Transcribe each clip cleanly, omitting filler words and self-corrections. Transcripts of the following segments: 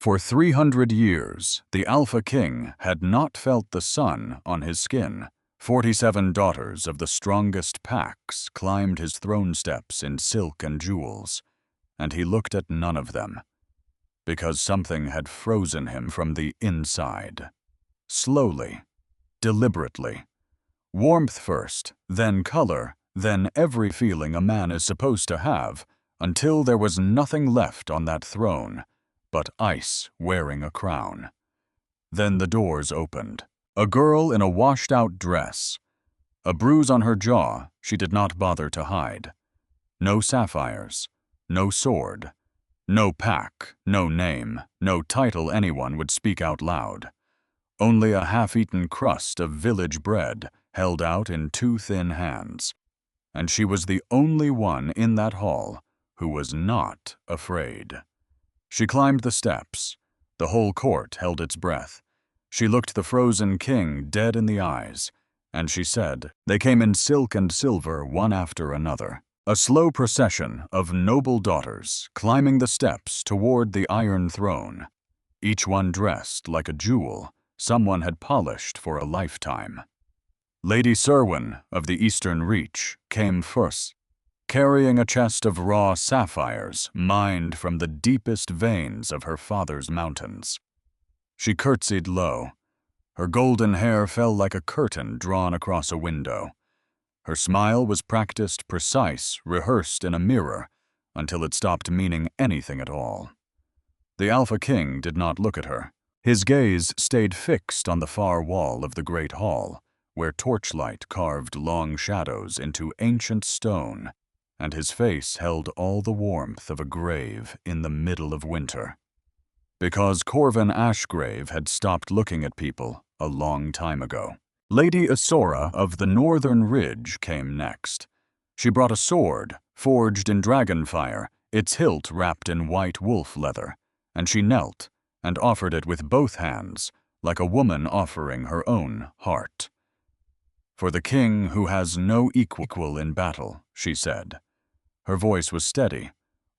For 300 years, the Alpha King had not felt the sun on his skin. 47 daughters of the strongest packs climbed his throne steps in silk and jewels, and he looked at none of them, because something had frozen him from the inside. Slowly, deliberately. Warmth first, then color, then every feeling a man is supposed to have, until there was nothing left on that throne but ice wearing a crown. Then the doors opened. A girl in a washed-out dress. A bruise on her jaw she did not bother to hide. No sapphires, no sword, no pack, no name, no title anyone would speak out loud. Only a half-eaten crust of village bread held out in 2 thin hands. And she was the only one in that hall who was not afraid. She climbed the steps. The whole court held its breath. She looked the frozen king dead in the eyes, and she said, they came in silk and silver one after another. A slow procession of noble daughters climbing the steps toward the Iron Throne, each one dressed like a jewel someone had polished for a lifetime. Lady Serwyn of the Eastern Reach came first, carrying a chest of raw sapphires mined from the deepest veins of her father's mountains. She curtsied low. Her golden hair fell like a curtain drawn across a window. Her smile was practiced, precise, rehearsed in a mirror, until it stopped meaning anything at all. The Alpha King did not look at her. His gaze stayed fixed on the far wall of the great hall, where torchlight carved long shadows into ancient stone, and his face held all the warmth of a grave in the middle of winter. Because Corvin Ashgrave had stopped looking at people a long time ago. Lady Isora of the Northern Ridge came next. She brought a sword, forged in dragonfire, its hilt wrapped in white wolf leather, and she knelt and offered it with both hands, like a woman offering her own heart. For the king who has no equal in battle, she said. Her voice was steady,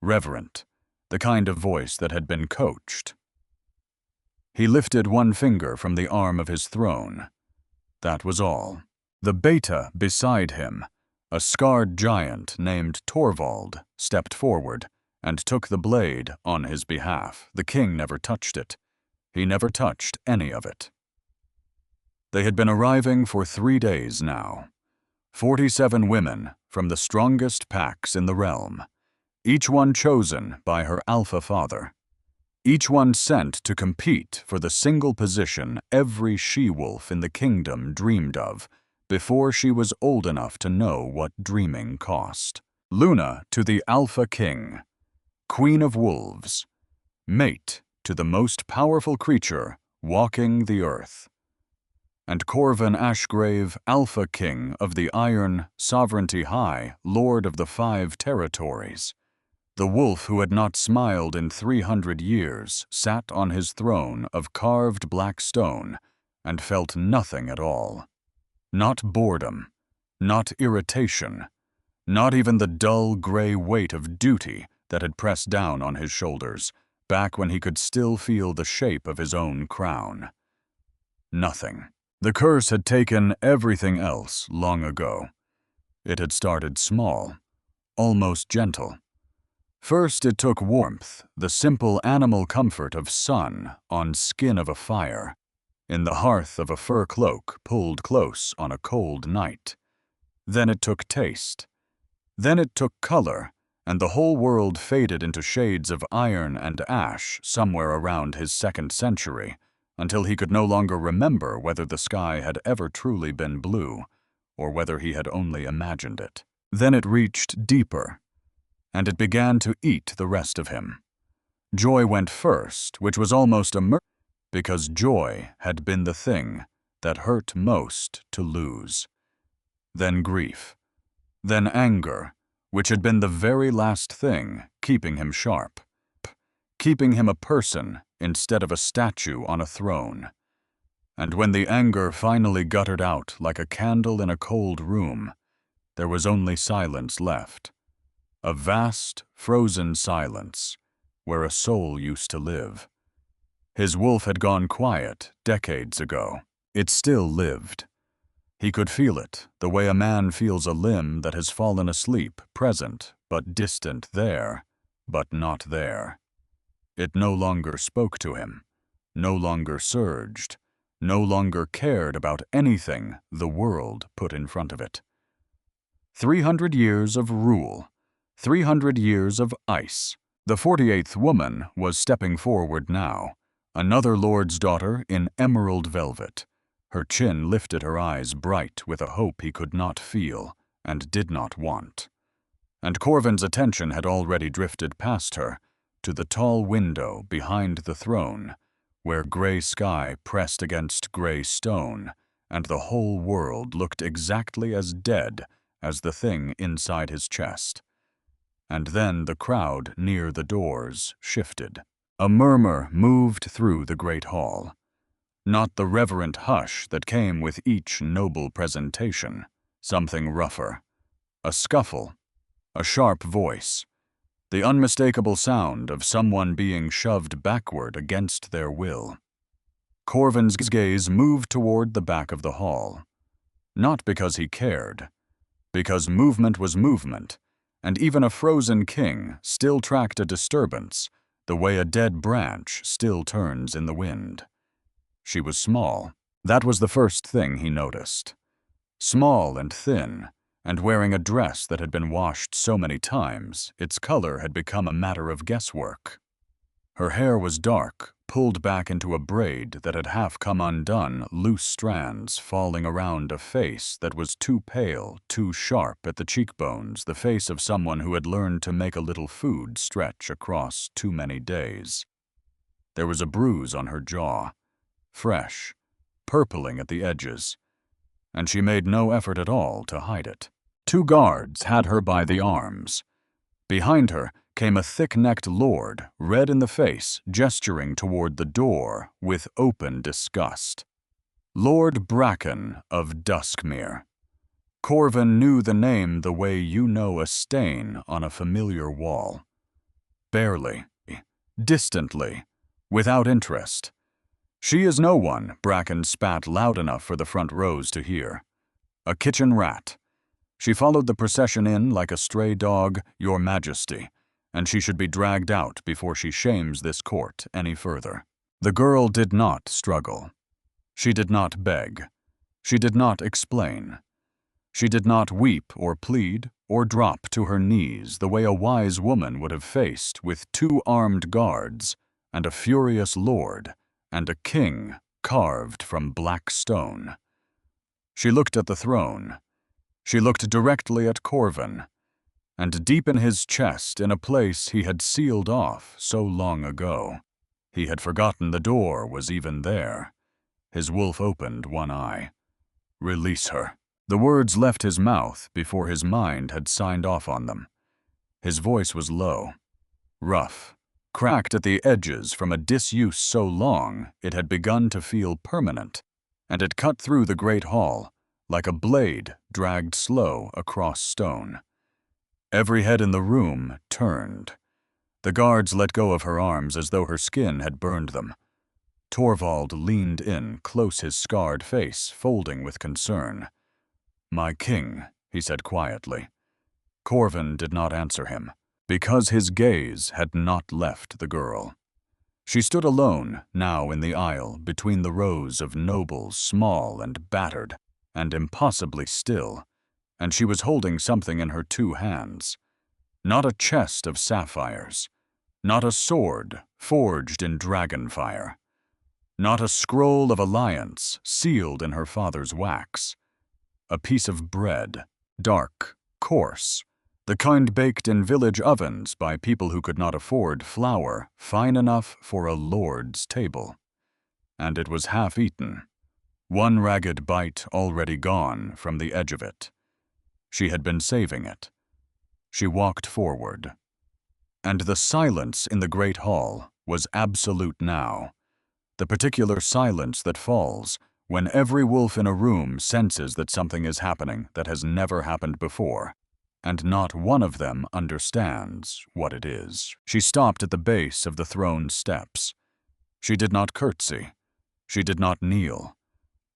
reverent, the kind of voice that had been coached. He lifted one finger from the arm of his throne. That was all. The beta beside him, a scarred giant named Torvald, stepped forward and took the blade on his behalf. The king never touched it. He never touched any of it. They had been arriving for 3 days now. 47 women from the strongest packs in the realm, each one chosen by her alpha father. Each one sent to compete for the single position every she-wolf in the kingdom dreamed of before she was old enough to know what dreaming cost. Luna to the Alpha King, Queen of Wolves, mate to the most powerful creature walking the earth. And Corvin Ashgrave, Alpha King of the Iron, Sovereignty High, Lord of the 5 territories. The wolf who had not smiled in 300 years sat on his throne of carved black stone and felt nothing at all. Not boredom, not irritation, not even the dull gray weight of duty that had pressed down on his shoulders back when he could still feel the shape of his own crown. Nothing. The curse had taken everything else long ago. It had started small, almost gentle. First it took warmth, the simple animal comfort of sun on skin of a fire, in the hearth of a fur cloak pulled close on a cold night. Then it took taste. Then it took color, and the whole world faded into shades of iron and ash somewhere around his 2nd century, until he could no longer remember whether the sky had ever truly been blue, or whether he had only imagined it. Then it reached deeper, and it began to eat the rest of him. Joy went first, which was almost a murder, because joy had been the thing that hurt most to lose. Then grief. Then anger, which had been the very last thing keeping him sharp, keeping him a person instead of a statue on a throne. And when the anger finally guttered out like a candle in a cold room, there was only silence left. A vast, frozen silence, where a soul used to live. His wolf had gone quiet decades ago. It still lived. He could feel it, the way a man feels a limb that has fallen asleep, present, but distant there, but not there. It no longer spoke to him, no longer surged, no longer cared about anything the world put in front of it. 300 years of rule, 300 years of ice. The 48th woman was stepping forward now, another lord's daughter in emerald velvet. Her chin lifted, her eyes bright with a hope he could not feel and did not want. And Corvin's attention had already drifted past her, to the tall window behind the throne, where gray sky pressed against gray stone, and the whole world looked exactly as dead as the thing inside his chest. And then the crowd near the doors shifted. A murmur moved through the great hall. Not the reverent hush that came with each noble presentation, something rougher. A scuffle, a sharp voice, the unmistakable sound of someone being shoved backward against their will. Corvin's gaze moved toward the back of the hall. Not because he cared, because movement was movement, and even a frozen king still tracked a disturbance, the way a dead branch still turns in the wind. She was small. That was the first thing he noticed. Small and thin, and wearing a dress that had been washed so many times, its color had become a matter of guesswork. Her hair was dark, pulled back into a braid that had half come undone, loose strands falling around a face that was too pale, too sharp at the cheekbones, the face of someone who had learned to make a little food stretch across too many days. There was a bruise on her jaw, fresh, purpling at the edges, and she made no effort at all to hide it. 2 guards had her by the arms. Behind her came a thick-necked lord, red in the face, gesturing toward the door with open disgust. Lord Bracken of Duskmere. Corvin knew the name the way you know a stain on a familiar wall. Barely, distantly, without interest. She is no one, Bracken spat loud enough for the front rows to hear. A kitchen rat. She followed the procession in like a stray dog, Your Majesty, and she should be dragged out before she shames this court any further. The girl did not struggle. She did not beg. She did not explain. She did not weep or plead or drop to her knees the way a wise woman would have faced with 2 armed guards and a furious lord and a king carved from black stone. She looked at the throne. She looked directly at Corvin, and deep in his chest, in a place he had sealed off so long ago. He had forgotten the door was even there. His wolf opened one eye. Release her. The words left his mouth before his mind had signed off on them. His voice was low, rough, cracked at the edges from a disuse so long it had begun to feel permanent, and it cut through the great hall like a blade dragged slow across stone. Every head in the room turned. The guards let go of her arms as though her skin had burned them. Torvald leaned in, close, his scarred face folding with concern. "My king," he said quietly. Corvin did not answer him, because his gaze had not left the girl. She stood alone now in the aisle between the rows of nobles, small and battered, and impossibly still, and she was holding something in her 2 hands. Not a chest of sapphires, not a sword forged in dragonfire, not a scroll of alliance sealed in her father's wax. A piece of bread, dark, coarse, the kind baked in village ovens by people who could not afford flour fine enough for a lord's table. And it was half eaten, 1 ragged bite already gone from the edge of it. She had been saving it. She walked forward. And the silence in the great hall was absolute now. The particular silence that falls when every wolf in a room senses that something is happening that has never happened before, and not one of them understands what it is. She stopped at the base of the throne steps. She did not curtsy. She did not kneel.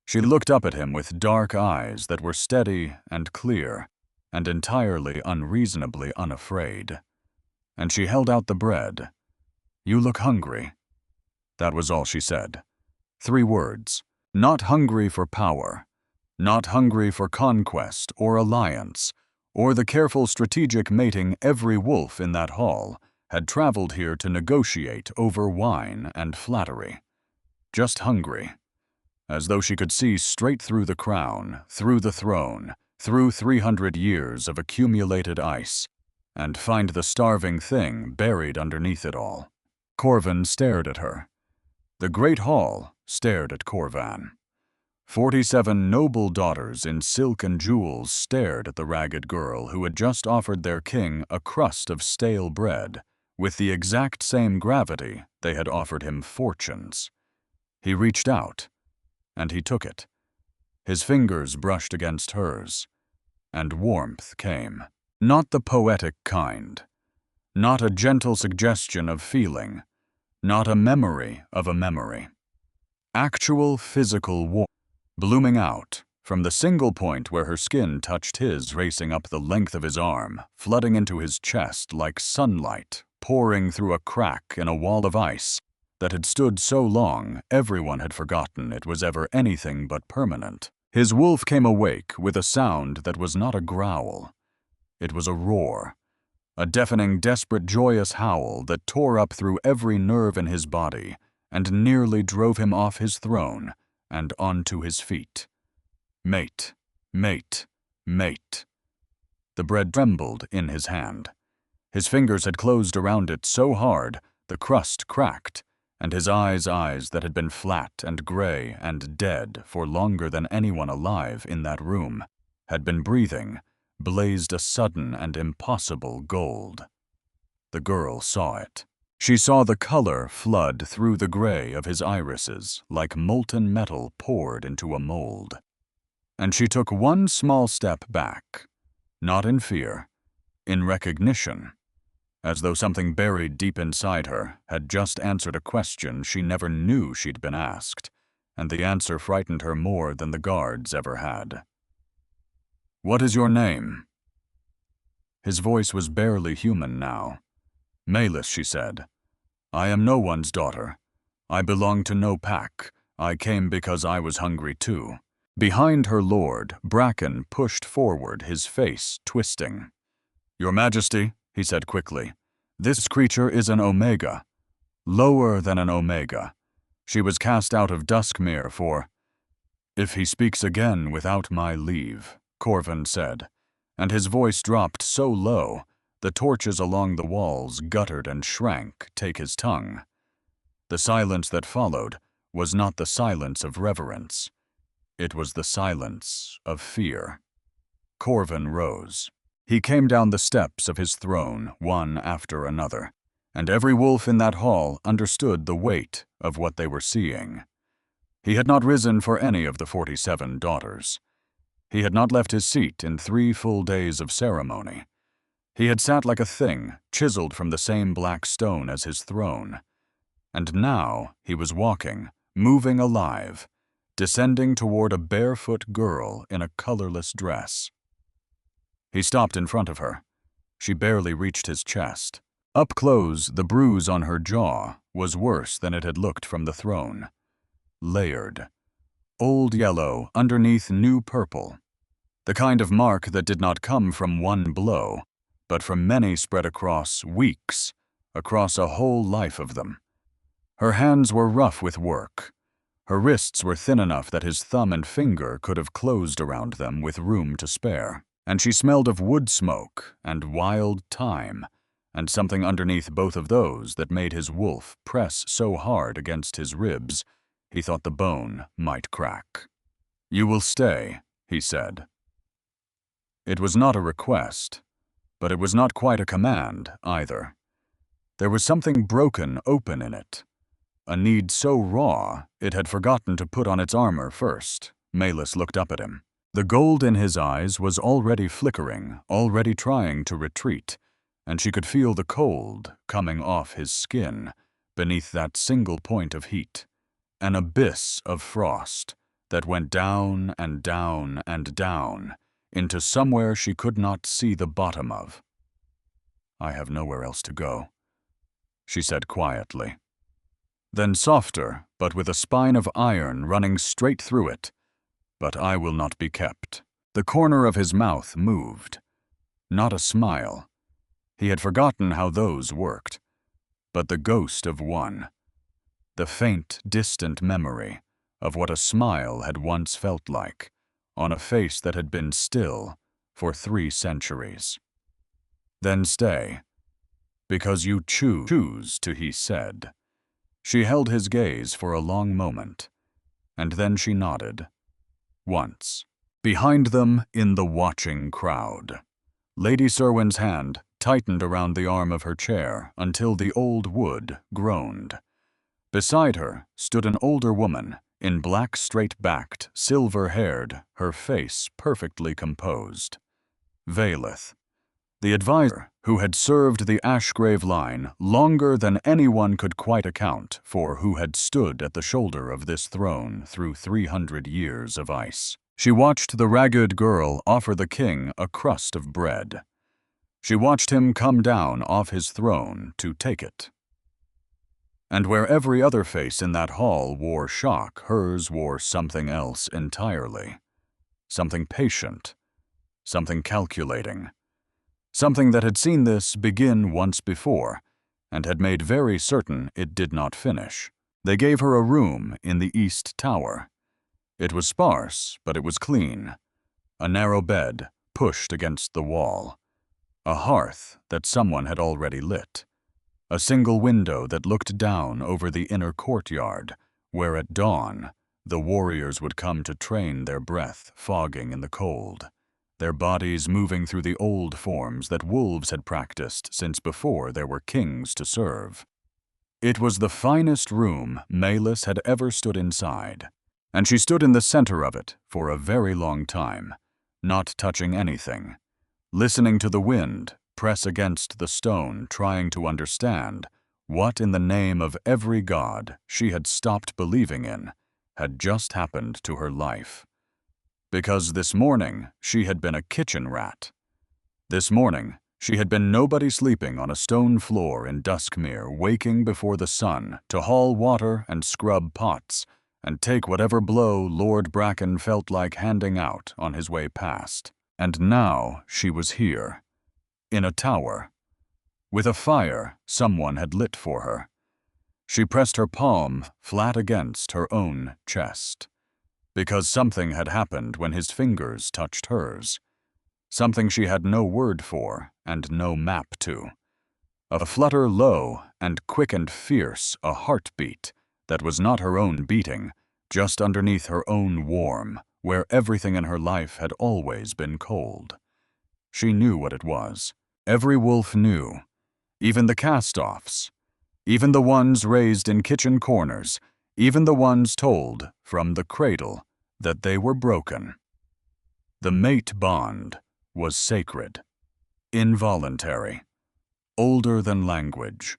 She looked up at him with dark eyes that were steady and clear and entirely unreasonably unafraid. And she held out the bread. "You look hungry." That was all she said. 3 words. Not hungry for power. Not hungry for conquest or alliance, or the careful strategic mating every wolf in that hall had traveled here to negotiate over wine and flattery. Just hungry. As though she could see straight through the crown, through the throne, through 300 years of accumulated ice, and find the starving thing buried underneath it all. Corvan stared at her. The great hall stared at Corvan. 47 noble daughters in silk and jewels stared at the ragged girl who had just offered their king a crust of stale bread, with the exact same gravity they had offered him fortunes. He reached out, and he took it. His fingers brushed against hers, and warmth came. Not the poetic kind. Not a gentle suggestion of feeling. Not a memory of a memory. Actual physical warmth, blooming out from the single point where her skin touched his, racing up the length of his arm, flooding into his chest like sunlight, pouring through a crack in a wall of ice that had stood so long everyone had forgotten it was ever anything but permanent. His wolf came awake with a sound that was not a growl. It was a roar, a deafening, desperate, joyous howl that tore up through every nerve in his body and nearly drove him off his throne and onto his feet. Mate, mate, mate. The bread trembled in his hand. His fingers had closed around it so hard the crust cracked, and his eyes that had been flat and gray and dead for longer than anyone alive in that room had been breathing, blazed a sudden and impossible gold. The girl saw it. She saw the color flood through the gray of his irises like molten metal poured into a mold. And she took one small step back, not in fear, in recognition, as though something buried deep inside her had just answered a question she never knew she'd been asked, and the answer frightened her more than the guards ever had. "What is your name?" His voice was barely human now. "Melis," she said. "I am no one's daughter. I belong to no pack. I came because I was hungry too." Behind her lord, Bracken pushed forward, his face twisting. "Your Majesty," he said quickly, "this creature is an Omega. Lower than an Omega. She was cast out of Duskmere for—" "If he speaks again without my leave," Corvan said, and his voice dropped so low the torches along the walls guttered and shrank, take his tongue. The silence that followed was not the silence of reverence. It was the silence of fear. Corvan rose. He came down the steps of his throne, one after another, and every wolf in that hall understood the weight of what they were seeing. He had not risen for any of the 47 daughters. He had not left his seat in 3 full days of ceremony. He had sat like a thing, chiseled from the same black stone as his throne. And now he was walking, moving alive, descending toward a barefoot girl in a colorless dress. He stopped in front of her. She barely reached his chest. Up close, the bruise on her jaw was worse than it had looked from the throne. Layered. Old yellow underneath new purple. The kind of mark that did not come from one blow, but from many spread across weeks, across a whole life of them. Her hands were rough with work. Her wrists were thin enough that his thumb and finger could have closed around them with room to spare. And she smelled of wood smoke and wild thyme, and something underneath both of those that made his wolf press so hard against his ribs he thought the bone might crack. "You will stay," he said. It was not a request, but it was not quite a command either. There was something broken open in it. A need so raw it had forgotten to put on its armor first. Melis looked up at him. The gold in his eyes was already flickering, already trying to retreat, and she could feel the cold coming off his skin, beneath that single point of heat, an abyss of frost that went down and down and down into somewhere she could not see the bottom of. "I have nowhere else to go," she said quietly. Then softer, but with a spine of iron running straight through it, "But I will not be kept." The corner of his mouth moved. Not a smile. He had forgotten how those worked. But the ghost of one. The faint, distant memory of what a smile had once felt like on a face that had been still for 3 centuries. "Then stay, because you choose to," he said. She held his gaze for a long moment, and then she nodded. Once. Behind them, in the watching crowd, Lady Serwyn's hand tightened around the arm of her chair until the old wood groaned. Beside her stood an older woman, in black straight-backed, silver-haired, her face perfectly composed. Vaelith, the advisor who had served the Ashgrave line longer than anyone could quite account for, who had stood at the shoulder of this throne through 300 years of ice. She watched the ragged girl offer the king a crust of bread. She watched him come down off his throne to take it. And where every other face in that hall wore shock, hers wore something else entirely. Something patient. Something calculating. Something that had seen this begin once before, and had made very certain it did not finish. They gave her a room in the East Tower. It was sparse, but it was clean. A narrow bed pushed against the wall. A hearth that someone had already lit. A single window that looked down over the inner courtyard, where at dawn the warriors would come to train their breath, fogging in the cold, their bodies moving through the old forms that wolves had practiced since before there were kings to serve. It was the finest room Maelys had ever stood inside, and she stood in the center of it for a very long time, not touching anything, listening to the wind press against the stone, trying to understand what in the name of every god she had stopped believing in had just happened to her life. Because this morning she had been a kitchen rat. This morning she had been nobody sleeping on a stone floor in Duskmere, waking before the sun to haul water and scrub pots and take whatever blow Lord Bracken felt like handing out on his way past. And now she was here, in a tower, with a fire someone had lit for her. She pressed her palm flat against her own chest, because something had happened when his fingers touched hers, something she had no word for and no map to. A flutter low and quick and fierce, a heartbeat that was not her own beating, just underneath her own warm, where everything in her life had always been cold. She knew what it was. Every wolf knew, even the cast-offs, even the ones raised in kitchen corners, even the ones told from the cradle that they were broken. The mate bond was sacred, involuntary, older than language.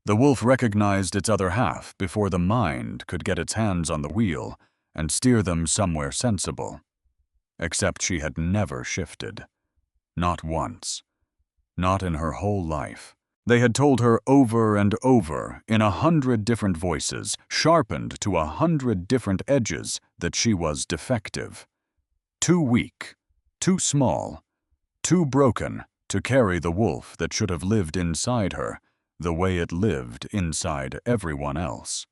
The wolf recognized its other half before the mind could get its hands on the wheel and steer them somewhere sensible. Except she had never shifted. Not once. Not in her whole life. They had told her over and over, in 100 different voices, sharpened to 100 different edges, that she was defective. Too weak, too small, too broken to carry the wolf that should have lived inside her, the way it lived inside everyone else.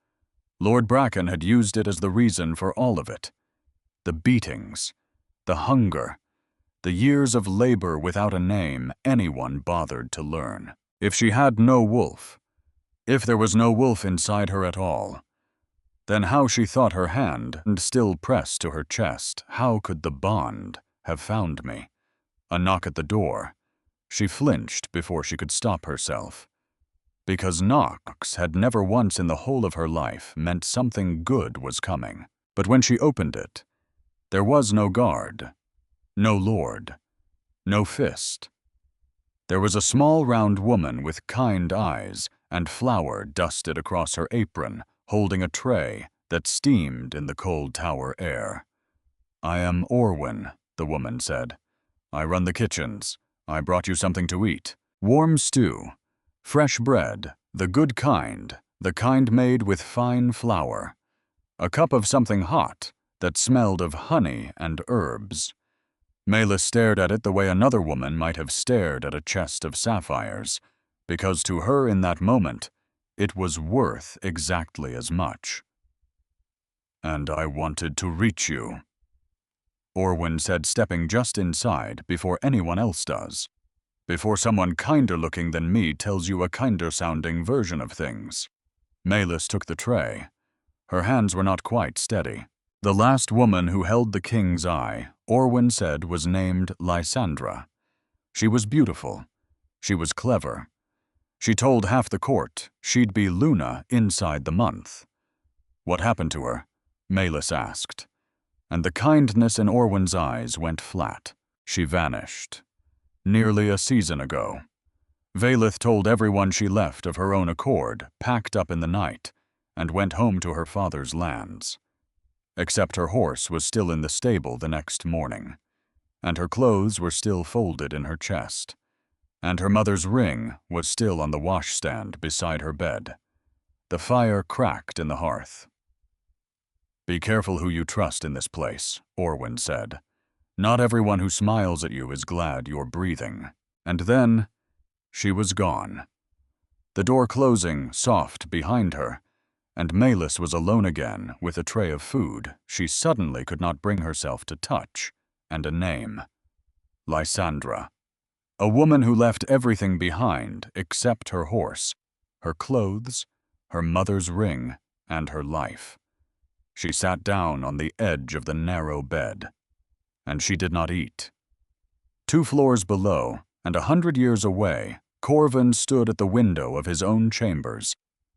Lord Bracken had used it as the reason for all of it. The beatings, the hunger, the years of labor without a name anyone bothered to learn. If she had no wolf, if there was no wolf inside her at all, then how she thought her hand still pressed to her chest, how could the bond have found me? A knock at the door. She flinched before she could stop herself. Because knocks had never once in the whole of her life meant something good was coming. But when she opened it, there was no guard, no lord, no fist. There was a small round woman with kind eyes and flour dusted across her apron, holding a tray that steamed in the cold tower air. "I am Orwyn," the woman said. "I run the kitchens. I brought you something to eat. Warm stew, fresh bread, the good kind, the kind made with fine flour. A cup of something hot that smelled of honey and herbs." Melis stared at it the way another woman might have stared at a chest of sapphires, because to her in that moment, it was worth exactly as much. "And I wanted to reach you," Orwyn said, stepping just inside before anyone else does. "Before someone kinder-looking than me tells you a kinder-sounding version of things." Melis took the tray. Her hands were not quite steady. The last woman who held the king's eye, Orwyn said, was named Lysandra. She was beautiful. She was clever. She told half the court she'd be Luna inside the month. "What happened to her?" Melis asked. And the kindness in Orwyn's eyes went flat. "She vanished. Nearly a season ago. Valeth told everyone she left of her own accord, packed up in the night, and went home to her father's lands. Except her horse was still in the stable the next morning, and her clothes were still folded in her chest, and her mother's ring was still on the washstand beside her bed. The fire cracked in the hearth." "Be careful who you trust in this place," Orwyn said. "Not everyone who smiles at you is glad you're breathing." And then she was gone. The door closing soft behind her, and Melis was alone again with a tray of food she suddenly could not bring herself to touch, and a name. Lysandra. A woman who left everything behind except her horse, her clothes, her mother's ring, and her life. She sat down on the edge of the narrow bed, and she did not eat. 2 floors below, and 100 years away, Corvin stood at the window of his own chambers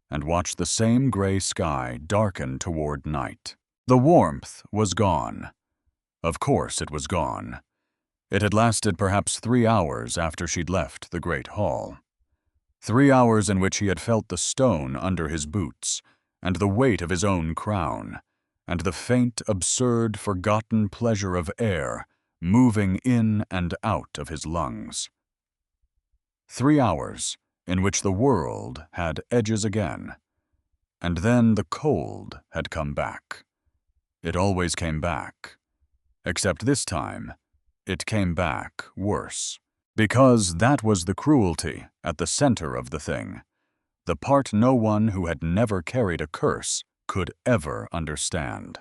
and watched the same gray sky darken toward night. The warmth was gone. Of course it was gone. It had lasted perhaps 3 hours after she'd left the great hall. 3 hours in which he had felt the stone under his boots, and the weight of his own crown, and the faint, absurd, forgotten pleasure of air moving in and out of his lungs. 3 hours in which the world had edges again. And then the cold had come back. It always came back. Except this time, it came back worse. Because that was the cruelty at the center of the thing. The part no one who had never carried a curse could ever understand.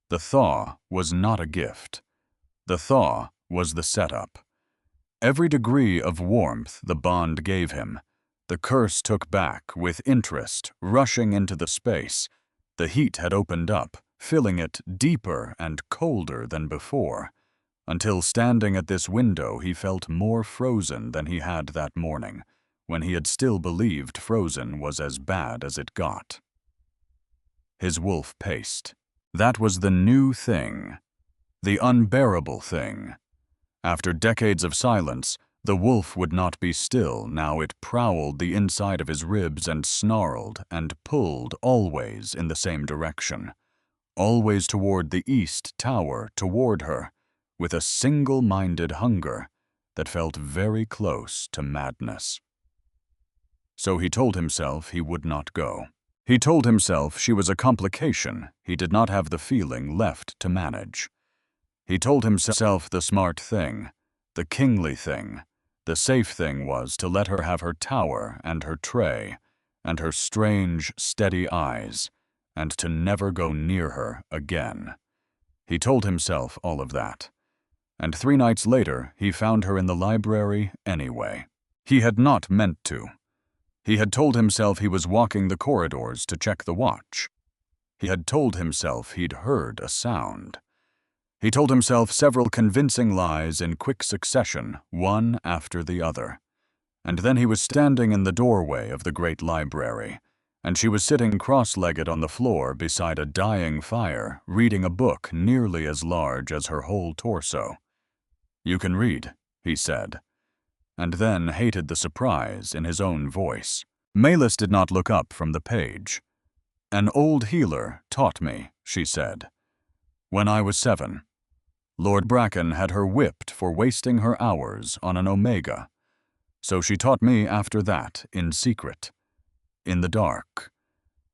The thaw was not a gift. The thaw was the setup. Every degree of warmth the bond gave him, the curse took back with interest, rushing into the space. The heat had opened up, filling it deeper and colder than before, until standing at this window he felt more frozen than he had that morning, when he had still believed frozen was as bad as it got. His wolf paced. That was the new thing, the unbearable thing. After decades of silence, the wolf would not be still. Now it prowled the inside of his ribs and snarled and pulled always in the same direction, always toward the east tower, toward her, with a single-minded hunger that felt very close to madness. So he told himself he would not go. He told himself she was a complication he did not have the feeling left to manage. He told himself the smart thing, the kingly thing, the safe thing was to let her have her tower and her tray, and her strange, steady eyes, and to never go near her again. He told himself all of that. And 3 nights later, he found her in the library anyway. He had not meant to. He had told himself he was walking the corridors to check the watch. He had told himself he'd heard a sound. He told himself several convincing lies in quick succession, one after the other. And then he was standing in the doorway of the great library, and she was sitting cross-legged on the floor beside a dying fire, reading a book nearly as large as her whole torso. "You can read," he said, and then hated the surprise in his own voice. Malis did not look up from the page. "An old healer taught me," she said. "When I was 7. Lord Bracken had her whipped for wasting her hours on an omega. So she taught me after that, in secret, in the dark,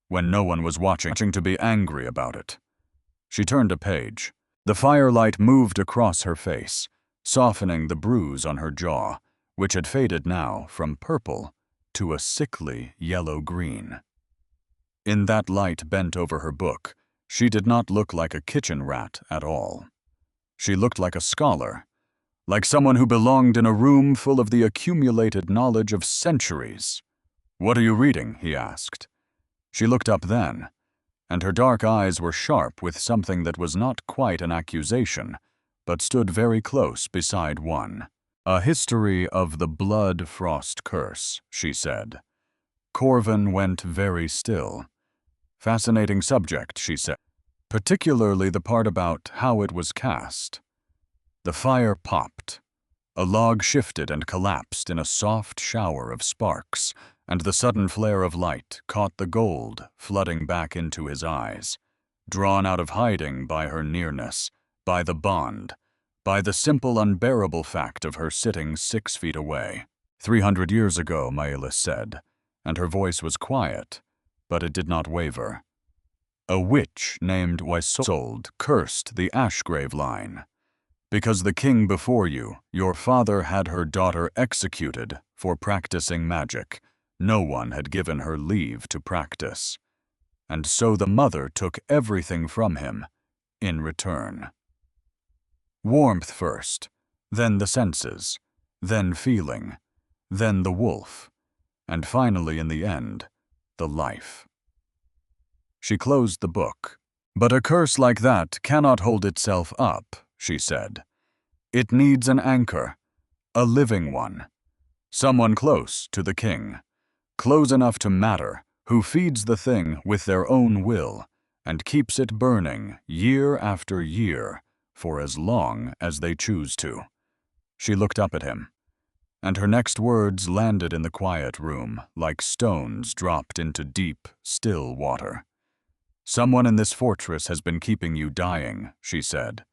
when no one was watching to be angry about it." She turned a page. The firelight moved across her face, softening the bruise on her jaw, which had faded now from purple to a sickly yellow-green. In that light bent over her book, she did not look like a kitchen rat at all. She looked like a scholar, like someone who belonged in a room full of the accumulated knowledge of centuries. "What are you reading?" he asked. She looked up then, and her dark eyes were sharp with something that was not quite an accusation, but stood very close beside one. "A history of the blood frost curse," she said. Corvin went very still. "Fascinating subject," she said, "particularly the part about how it was cast." The fire popped. A log shifted and collapsed in a soft shower of sparks, and the sudden flare of light caught the gold flooding back into his eyes, drawn out of hiding by her nearness, by the bond, by the simple unbearable fact of her sitting 6 feet away. 300 years ago, Maelis said, and her voice was quiet, but it did not waver. A witch named Waisold cursed the Ashgrave line. Because the king before you, your father, had her daughter executed for practicing magic. No one had given her leave to practice. And so the mother took everything from him in return. Warmth first, then the senses, then feeling, then the wolf, and finally in the end, the life. She closed the book. "But a curse like that cannot hold itself up," she said. "It needs an anchor, a living one, someone close to the king, close enough to matter, who feeds the thing with their own will and keeps it burning year after year for as long as they choose to." She looked up at him, and her next words landed in the quiet room like stones dropped into deep, still water. "Someone in this fortress has been keeping you dying," she said.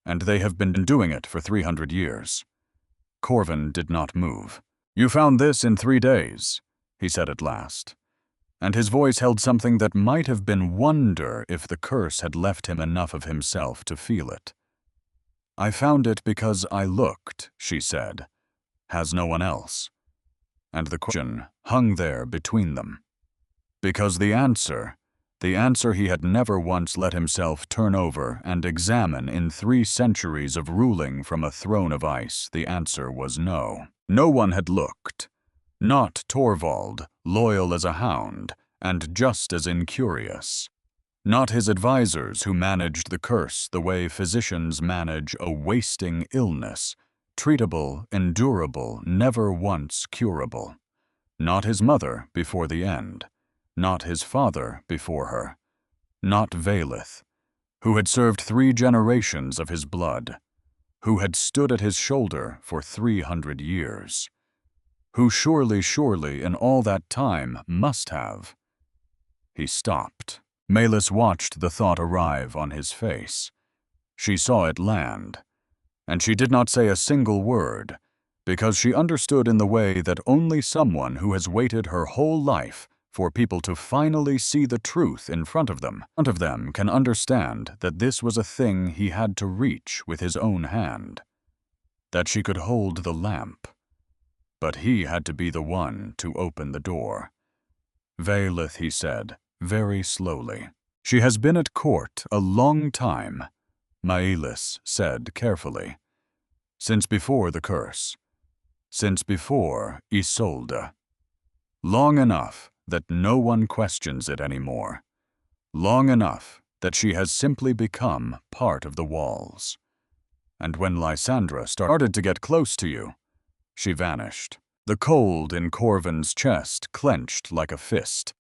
"And they have been doing it for 300 years. Corvin did not move. "You found this in 3 days, he said at last, and his voice held something that might have been wonder if the curse had left him enough of himself to feel it. "I found it because I looked," she said. "Has no one else?" And the question hung there between them. Because the answer he had never once let himself turn over and examine in 3 centuries of ruling from a throne of ice, the answer was no. No one had looked. Not Torvald, loyal as a hound, and just as incurious. Not his advisors who managed the curse the way physicians manage a wasting illness, treatable, endurable, never once curable. Not his mother before the end. Not his father before her. Not Valeth, who had served 3 generations of his blood, who had stood at his shoulder for 300 years, who surely in all that time must have. He stopped. Maelis watched the thought arrive on his face. She saw it land, and she did not say a single word, because she understood in the way that only someone who has waited her whole life for people to finally see the truth in front of them can understand that this was a thing he had to reach with his own hand, that she could hold the lamp, but he had to be the one to open the door. "Valeth," he said, very slowly. "She has been at court a long time," Maelis said carefully. "Since before the curse. Since before Isolde. Long enough that no one questions it anymore. Long enough that she has simply become part of the walls. And when Lysandra started to get close to you, she vanished." The cold in Corvin's chest clenched like a fist,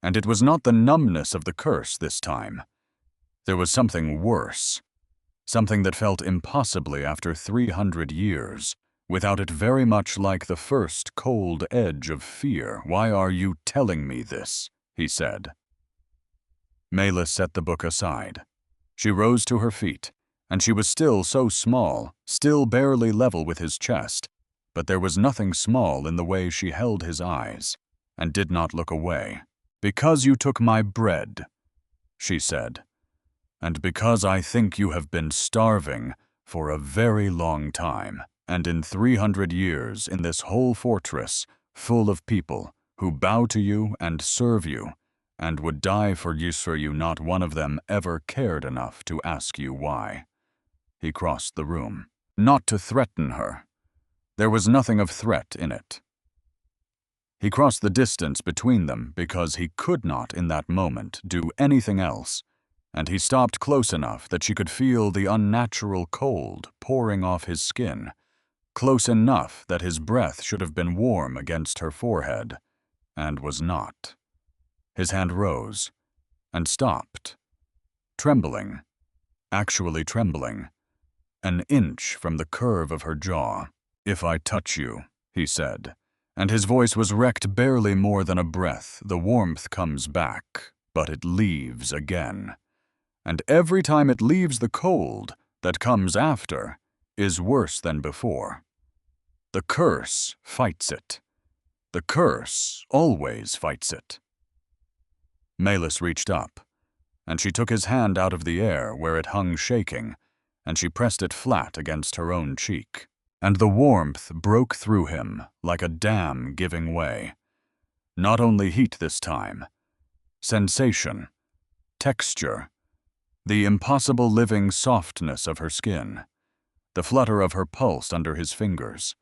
and it was not the numbness of the curse this time. There was something worse, something that felt impossibly after 300 years, without it very much like the first cold edge of fear. "Why are you telling me this?" he said. Melis set the book aside. She rose to her feet, and she was still so small, still barely level with his chest, but there was nothing small in the way she held his eyes, and did not look away. "Because you took my bread," she said, "and because I think you have been starving for a very long time, and in 300 years in this whole fortress full of people who bow to you and serve you, and would die for you, not one of them ever cared enough to ask you why." He crossed the room, not to threaten her. There was nothing of threat in it. He crossed the distance between them because he could not in that moment do anything else, and he stopped close enough that she could feel the unnatural cold pouring off his skin, close enough that his breath should have been warm against her forehead, and was not. His hand rose, and stopped, trembling, actually trembling, an inch from the curve of her jaw. "If I touch you," he said, and his voice was wrecked barely more than a breath. "The warmth comes back, but it leaves again. And every time it leaves, the cold that comes after is worse than before. The curse fights it. The curse always fights it." Melis reached up, and she took his hand out of the air where it hung shaking, and she pressed it flat against her own cheek. And the warmth broke through him like a dam giving way. Not only heat this time, sensation, texture, the impossible living softness of her skin, the flutter of her pulse under his fingers,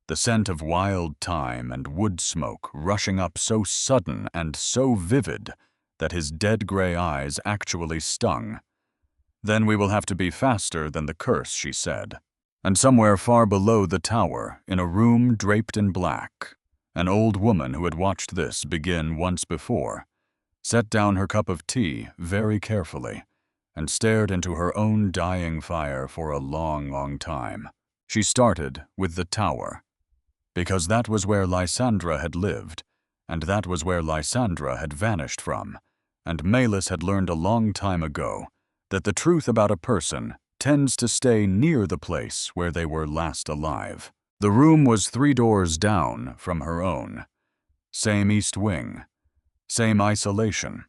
the scent of wild thyme and wood smoke rushing up so sudden and so vivid that his dead gray eyes actually stung. "Then we will have to be faster than the curse," she said. And somewhere far below the tower, in a room draped in black, an old woman who had watched this begin once before, set down her cup of tea very carefully and stared into her own dying fire for a long, long time. She started with the tower, because that was where Lysandra had lived, and that was where Lysandra had vanished from, and Melis had learned a long time ago that the truth about a person tends to stay near the place where they were last alive. The room was 3 doors down from her own. Same east wing, same isolation,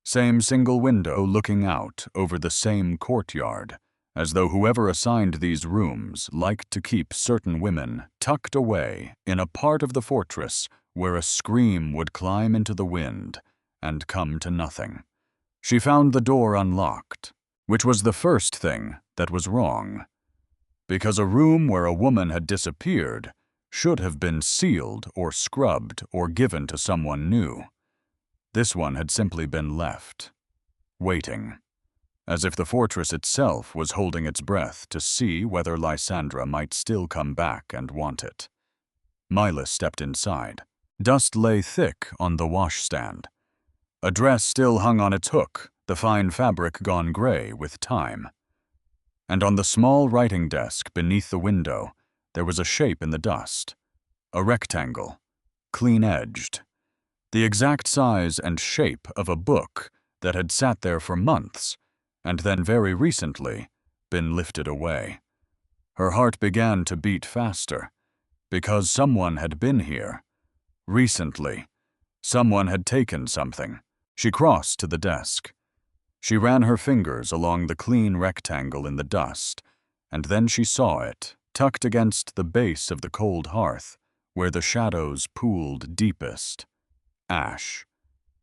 same single window looking out over the same courtyard, as though whoever assigned these rooms liked to keep certain women tucked away in a part of the fortress where a scream would climb into the wind and come to nothing. She found the door unlocked, which was the first thing that was wrong, because a room where a woman had disappeared should have been sealed or scrubbed or given to someone new. This one had simply been left, waiting, as if the fortress itself was holding its breath to see whether Lysandra might still come back and want it. Melis stepped inside. Dust lay thick on the washstand. A dress still hung on its hook, the fine fabric gone gray with time. And on the small writing desk beneath the window, there was a shape in the dust, a rectangle, clean-edged, the exact size and shape of a book that had sat there for months, and then very recently been lifted away. Her heart began to beat faster, because someone had been here. Recently, someone had taken something. She crossed to the desk. She ran her fingers along the clean rectangle in the dust, and then she saw it, tucked against the base of the cold hearth, where the shadows pooled deepest. Ash.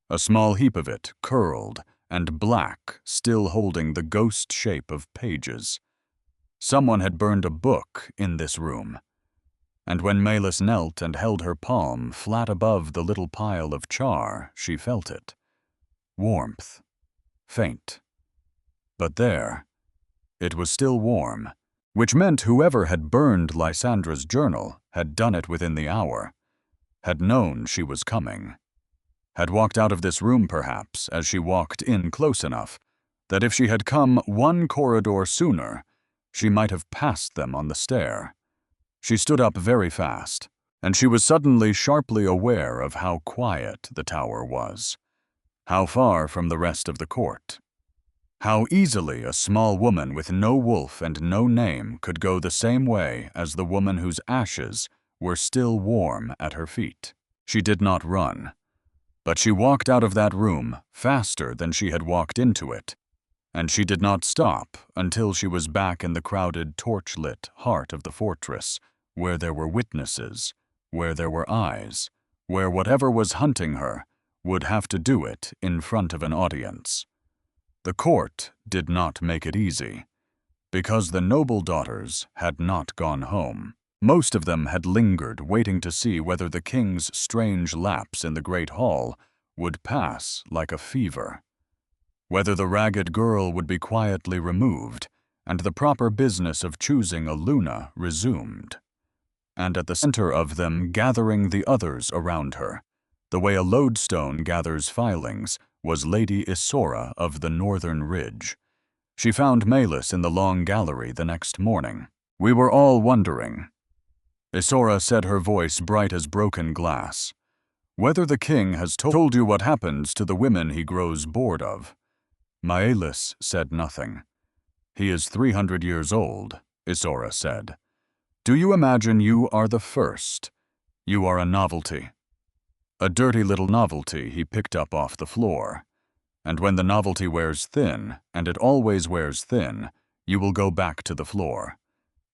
A small heap of it, curled and black, still holding the ghost shape of pages. Someone had burned a book in this room. And when Melis knelt and held her palm flat above the little pile of char, she felt it. Warmth. Faint. But there, it was still warm, which meant whoever had burned Lysandra's journal had done it within the hour, had known she was coming, had walked out of this room perhaps as she walked in close enough that if she had come one corridor sooner, she might have passed them on the stair. She stood up very fast, and she was suddenly sharply aware of how quiet the tower was, how far from the rest of the court, how easily a small woman with no wolf and no name could go the same way as the woman whose ashes were still warm at her feet. She did not run, but she walked out of that room faster than she had walked into it, and she did not stop until she was back in the crowded, torch-lit heart of the fortress, where there were witnesses, where there were eyes, where whatever was hunting her would have to do it in front of an audience. The court did not make it easy, because the noble daughters had not gone home. Most of them had lingered, waiting to see whether the king's strange lapse in the great hall would pass like a fever, whether the ragged girl would be quietly removed, and the proper business of choosing a Luna resumed. And at the center of them, gathering the others around her, the way a lodestone gathers filings, was Lady Isora of the Northern Ridge. She found Malus in the long gallery the next morning. "We were all wondering," Isora said, her voice bright as broken glass, "whether the king has told you what happens to the women he grows bored of." Malus said nothing. "He is 300 years old," Isora said. "Do you imagine you are the first? You are a novelty. A dirty little novelty he picked up off the floor. And when the novelty wears thin, and it always wears thin, you will go back to the floor,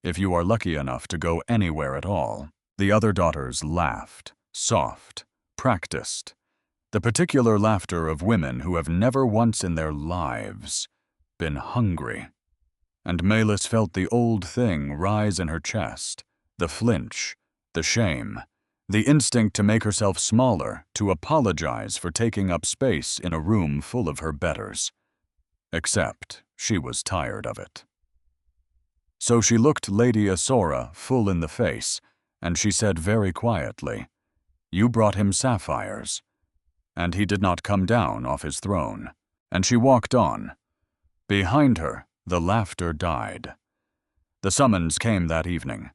if you are lucky enough to go anywhere at all." The other daughters laughed, soft, practiced, the particular laughter of women who have never once in their lives been hungry. And Malus felt the old thing rise in her chest, the flinch, the shame, the instinct to make herself smaller, to apologize for taking up space in a room full of her betters. Except she was tired of it. So she looked Lady Isora full in the face, and she said very quietly, "You brought him sapphires." And he did not come down off his throne. And she walked on. Behind her, the laughter died. The summons came that evening.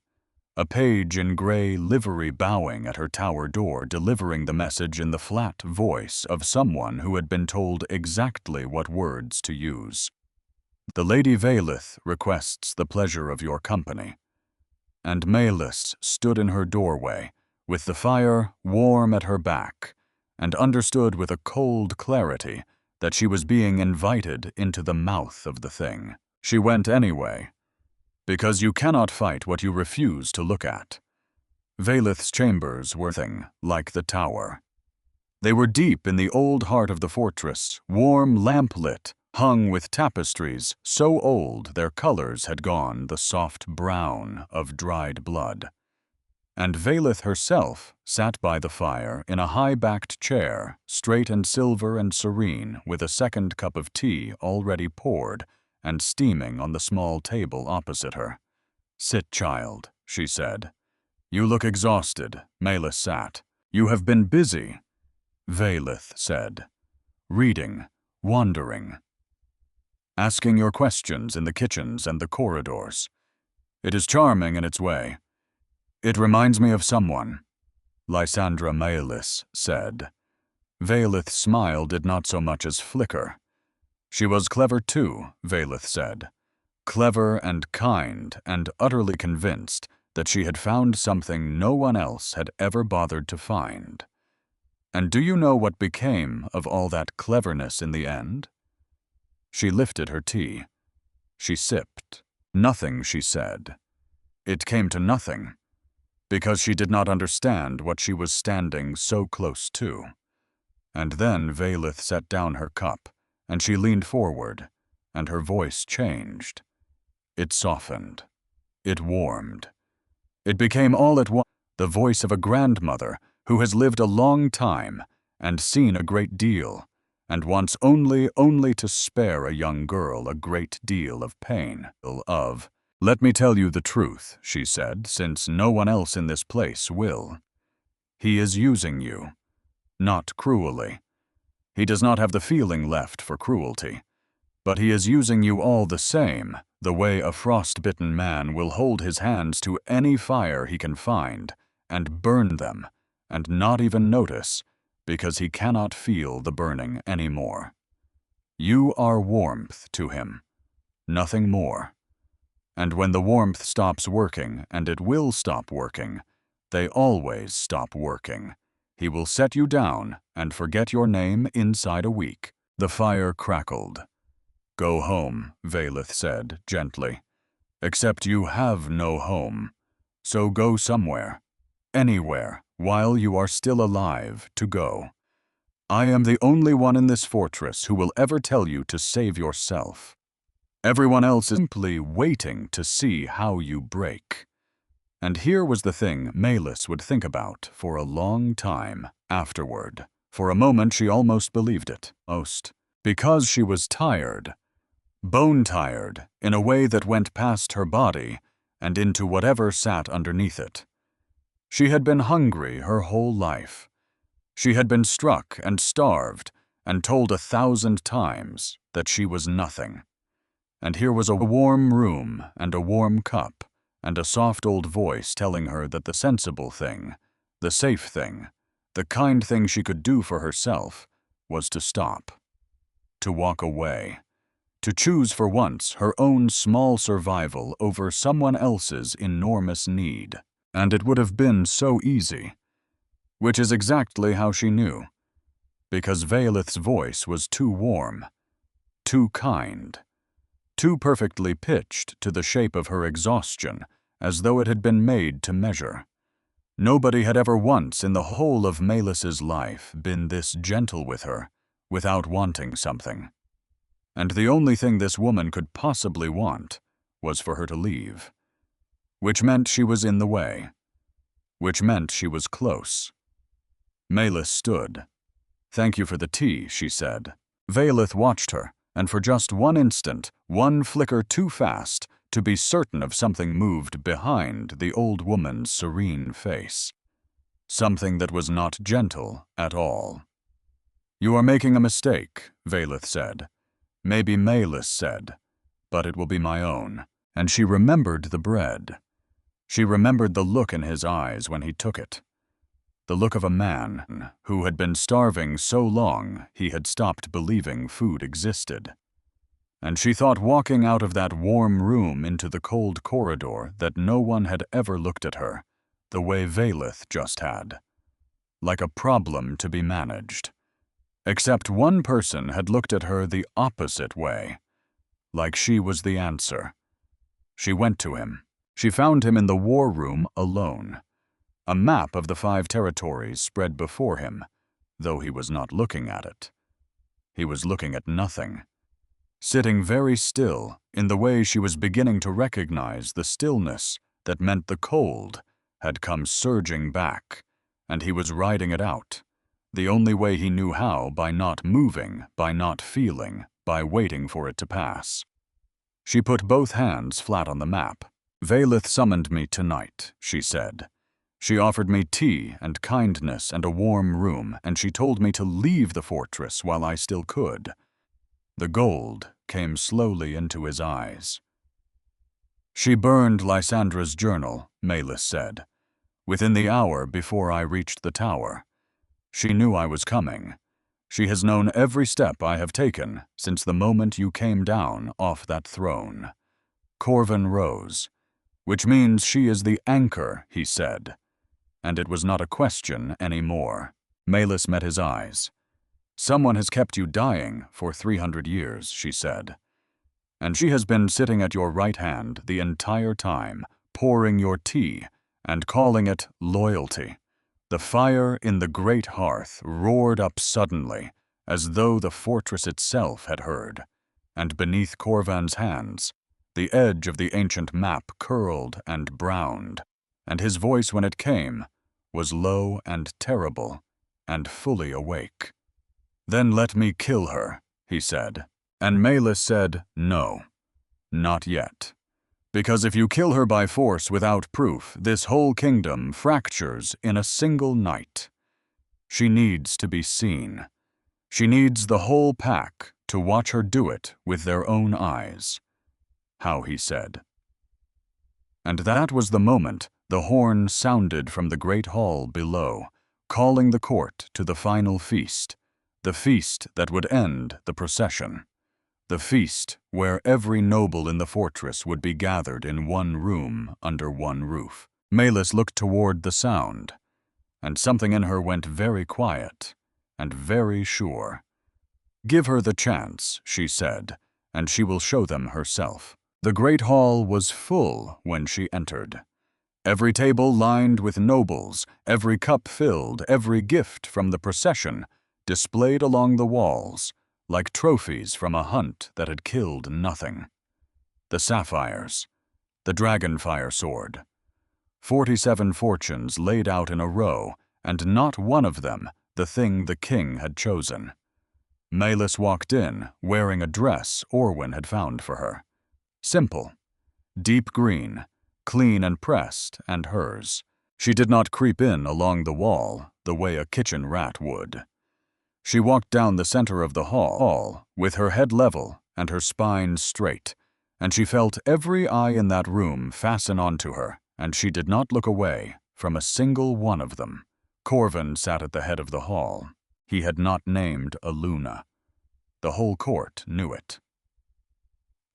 A page in gray livery bowing at her tower door, delivering the message in the flat voice of someone who had been told exactly what words to use. "The Lady Vailith requests the pleasure of your company." And Malus stood in her doorway, with the fire warm at her back, and understood with a cold clarity that she was being invited into the mouth of the thing. She went anyway, because you cannot fight what you refuse to look at. Vailith's chambers were nothing like the tower. They were deep in the old heart of the fortress, warm, lamp-lit, hung with tapestries so old their colors had gone the soft brown of dried blood. And Vailith herself sat by the fire in a high-backed chair, straight and silver and serene, with a second cup of tea already poured and steaming on the small table opposite her. "Sit, child," she said. "You look exhausted." Malus sat. "You have been busy," Vailith said. "Reading, wandering, asking your questions in the kitchens and the corridors. It is charming in its way. It reminds me of someone," Lysandra Malus said. Vailith's smile did not so much as flicker. "She was clever too," Vailith said. Clever and kind and utterly convinced that she had found something no one else had ever bothered to find. And do you know what became of all that cleverness in the end? She lifted her tea. She sipped. Nothing, she said. It came to nothing, because she did not understand what she was standing so close to. And then Vailith set down her cup, and she leaned forward, and her voice changed. It softened. It warmed. It became all at once the voice of a grandmother who has lived a long time and seen a great deal, and wants only to spare a young girl a great deal of pain. "Let me tell you the truth," she said, "since no one else in this place will. He is using you. Not cruelly. He does not have the feeling left for cruelty. But he is using you all the same, the way a frostbitten man will hold his hands to any fire he can find and burn them, and not even notice, because he cannot feel the burning anymore. You are warmth to him, nothing more. And when the warmth stops working, and it will stop working, they always stop working, he will set you down and forget your name inside a week. The fire crackled. Go home, Velith said gently. Except you have no home. So go somewhere, anywhere, while you are still alive to go. I am the only one in this fortress who will ever tell you to save yourself. Everyone else is simply waiting to see how you break. And here was the thing Melis would think about for a long time afterward. For a moment she almost believed it, because she was tired. Bone-tired, in a way that went past her body and into whatever sat underneath it. She had been hungry her whole life. She had been struck and starved and told 1,000 times that she was nothing. And here was a warm room and a warm cup and a soft old voice telling her that the sensible thing, the safe thing, the kind thing she could do for herself was to stop, to walk away. To choose for once her own small survival over someone else's enormous need. And it would have been so easy. Which is exactly how she knew. Because Velith's voice was too warm, too kind, too perfectly pitched to the shape of her exhaustion, as though it had been made to measure. Nobody had ever once in the whole of Melis's life been this gentle with her, without wanting something. And the only thing this woman could possibly want was for her to leave. Which meant she was in the way. Which meant she was close. Melis stood. Thank you for the tea, she said. Velith watched her, and for just one instant, one flicker too fast, to be certain of something moved behind the old woman's serene face. Something that was not gentle at all. You are making a mistake, Velith said. Maybe Melis said, but it will be my own. And she remembered the bread. She remembered the look in his eyes when he took it. The look of a man who had been starving so long he had stopped believing food existed. And she thought walking out of that warm room into the cold corridor that no one had ever looked at her, the way Velith just had. Like a problem to be managed. Except one person had looked at her the opposite way, like she was the answer. She went to him. She found him in the war room alone. A map of the 5 territories spread before him, though he was not looking at it. He was looking at nothing. Sitting very still, in the way she was beginning to recognize the stillness that meant the cold had come surging back, and he was riding it out. The only way he knew how, by not moving, by not feeling, by waiting for it to pass. She put both hands flat on the map. Velith summoned me tonight, she said. She offered me tea and kindness and a warm room, and she told me to leave the fortress while I still could. The gold came slowly into his eyes. She burned Lysandra's journal, Melis said, within the hour before I reached the tower. She knew I was coming. She has known every step I have taken since the moment you came down off that throne. Corvin rose, which means she is the anchor, he said. And it was not a question anymore. Melis met his eyes. Someone has kept you dying for 300 years, she said. And she has been sitting at your right hand the entire time, pouring your tea and calling it loyalty. The fire in the great hearth roared up suddenly, as though the fortress itself had heard, and beneath Corvan's hands, the edge of the ancient map curled and browned, and his voice when it came was low and terrible and fully awake. Then let me kill her, he said. And Melis said, no, not yet. Because if you kill her by force without proof, this whole kingdom fractures in a single night. She needs to be seen. She needs the whole pack to watch her do it with their own eyes. How he said. And that was the moment the horn sounded from the great hall below, calling the court to the final feast, the feast that would end the procession, the feast where every noble in the fortress would be gathered in one room under one roof. Melis looked toward the sound, and something in her went very quiet and very sure. "Give her the chance," she said, "and she will show them herself." The great hall was full when she entered. Every table lined with nobles, every cup filled, every gift from the procession displayed along the walls, like trophies from a hunt that had killed nothing. The sapphires, the dragonfire sword, 47 fortunes laid out in a row, and not one of them the thing the king had chosen. Melis walked in, wearing a dress Orwyn had found for her. Simple, deep green, clean and pressed, and hers. She did not creep in along the wall the way a kitchen rat would. She walked down the center of the hall with her head level and her spine straight, and she felt every eye in that room fasten onto her, and she did not look away from a single one of them. Corvin sat at the head of the hall. He had not named Aluna. The whole court knew it.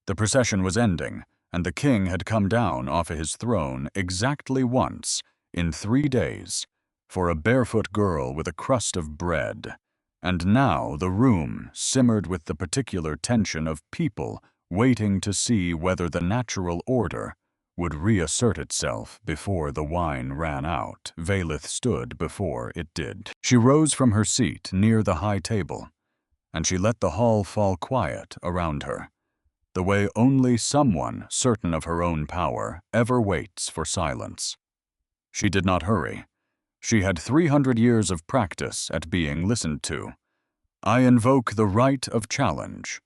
The procession was ending, and the king had come down off his throne exactly once, in 3 days, for a barefoot girl with a crust of bread. And now the room simmered with the particular tension of people waiting to see whether the natural order would reassert itself before the wine ran out. Velith stood before it did. She rose from her seat near the high table, and she let the hall fall quiet around her, the way only someone certain of her own power ever waits for silence. She did not hurry. She had 300 years of practice at being listened to. "I invoke the right of challenge."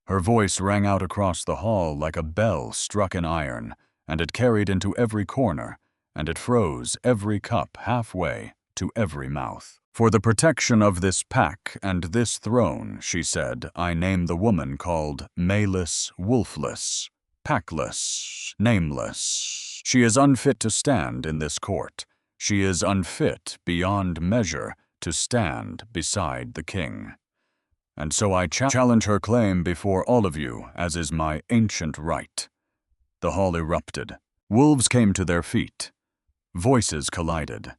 Her voice rang out across the hall like a bell struck in iron, and it carried into every corner, and it froze every cup halfway to every mouth. "For the protection of this pack and this throne," she said, "I name the woman called Melis Wolfless, Packless, Nameless. She is unfit to stand in this court. She is unfit beyond measure to stand beside the king. And so I challenge her claim before all of you, as is my ancient right." The hall erupted. Wolves came to their feet. Voices collided.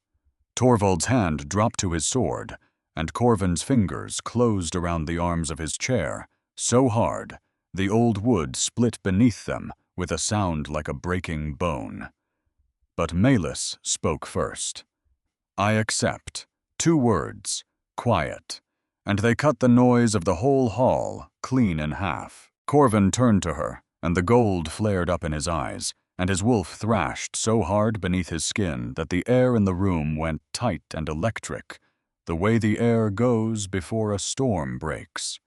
Torvald's hand dropped to his sword, and Corvin's fingers closed around the arms of his chair, so hard the old wood split beneath them with a sound like a breaking bone. But Melis spoke first. "I accept." 2 words, quiet, and they cut the noise of the whole hall clean in half. Corvin turned to her, and the gold flared up in his eyes, and his wolf thrashed so hard beneath his skin that the air in the room went tight and electric, the way the air goes before a storm breaks.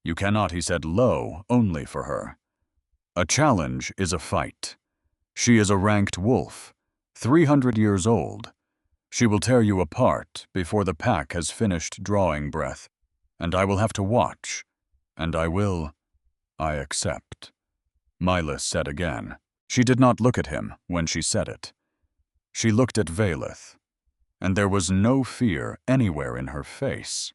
"You cannot," he said low, only for her. "A challenge is a fight. She is a ranked wolf, 300 years old. She will tear you apart before the pack has finished drawing breath, and I will have to watch, and I accept." Melis said again. She did not look at him when she said it. She looked at Velith, and there was no fear anywhere in her face,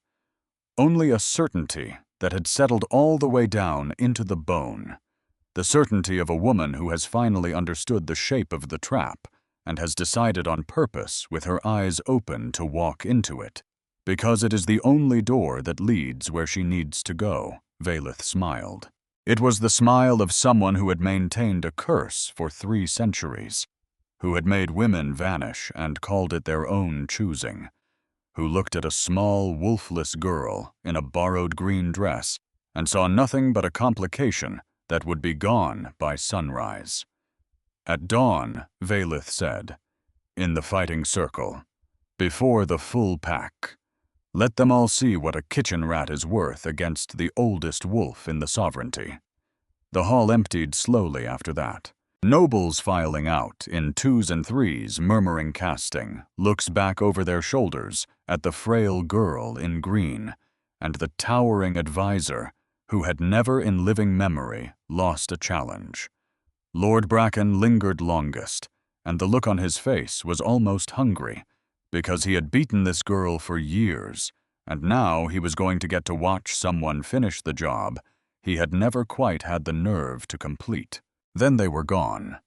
only a certainty that had settled all the way down into the bone, the certainty of a woman who has finally understood the shape of the trap and has decided on purpose with her eyes open to walk into it, because it is the only door that leads where she needs to go. Velith smiled. It was the smile of someone who had maintained a curse for 3 centuries, who had made women vanish and called it their own choosing, who looked at a small, wolfless girl in a borrowed green dress and saw nothing but a complication that would be gone by sunrise. "At dawn," Velith said, "in the fighting circle, before the full pack, let them all see what a kitchen rat is worth against the oldest wolf in the sovereignty." The hall emptied slowly after that. Nobles filing out in 2s and 3s, murmuring, casting looks back over their shoulders at the frail girl in green and the towering advisor who had never in living memory lost a challenge. Lord Bracken lingered longest, and the look on his face was almost hungry, because he had beaten this girl for years, and now he was going to get to watch someone finish the job he had never quite had the nerve to complete. Then they were gone,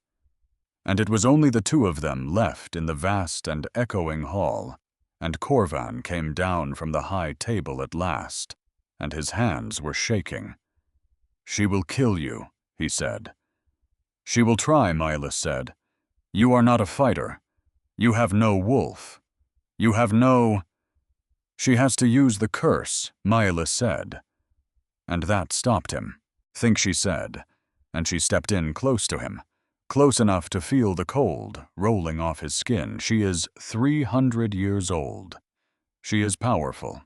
and it was only the two of them left in the vast and echoing hall, and Corvan came down from the high table at last, and his hands were shaking. "She will kill you," he said. "She will try," Mylus said. "You are not a fighter. You have no wolf. You have no—" "She has to use the curse," Mylus said. And that stopped him. "Think," she said, and she stepped in close to him, close enough to feel the cold rolling off his skin. "She is 300 years old. She is powerful.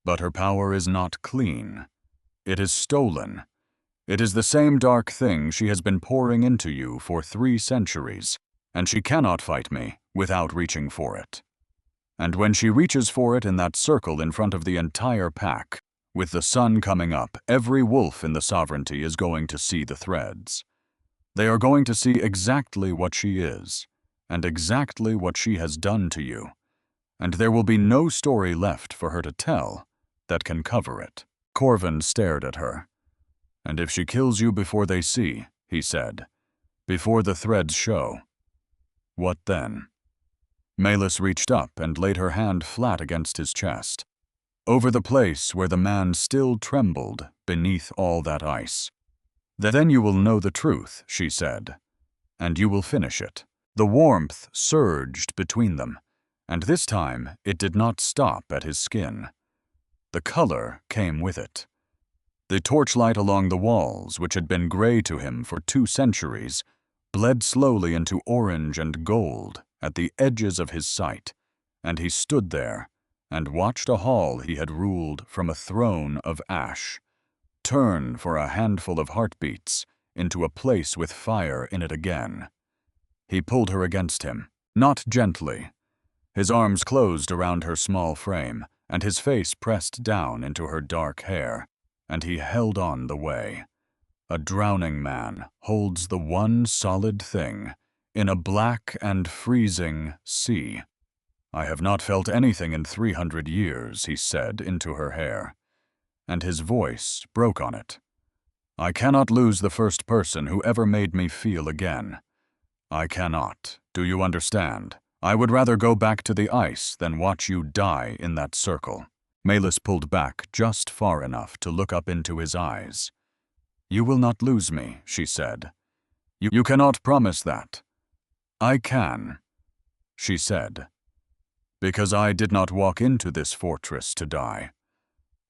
But her power is not clean. It is stolen. It is the same dark thing she has been pouring into you for 3 centuries, and she cannot fight me without reaching for it. And when she reaches for it in that circle in front of the entire pack, with the sun coming up, every wolf in the sovereignty is going to see the threads. They are going to see exactly what she is, and exactly what she has done to you, and there will be no story left for her to tell that can cover it." Corvan stared at her. "And if she kills you before they see," he said, "before the threads show, what then?" Mylus reached up and laid her hand flat against his chest, over the place where the man still trembled beneath all that ice. "Then you will know the truth," she said, "and you will finish it." The warmth surged between them, and this time it did not stop at his skin. The color came with it. The torchlight along the walls, which had been gray to him for 2 centuries, bled slowly into orange and gold at the edges of his sight, and he stood there and watched a hall he had ruled from a throne of ash turn for a handful of heartbeats into a place with fire in it again. He pulled her against him, not gently. His arms closed around her small frame, and his face pressed down into her dark hair, and he held on the way. A drowning man holds the one solid thing in a black and freezing sea. "I have not felt anything in 300 years, he said into her hair, and his voice broke on it. "I cannot lose the first person who ever made me feel again. I cannot. Do you understand? I would rather go back to the ice than watch you die in that circle." Mylus pulled back just far enough to look up into his eyes. "You will not lose me," she said. You cannot promise that." "I can," she said, "because I did not walk into this fortress to die.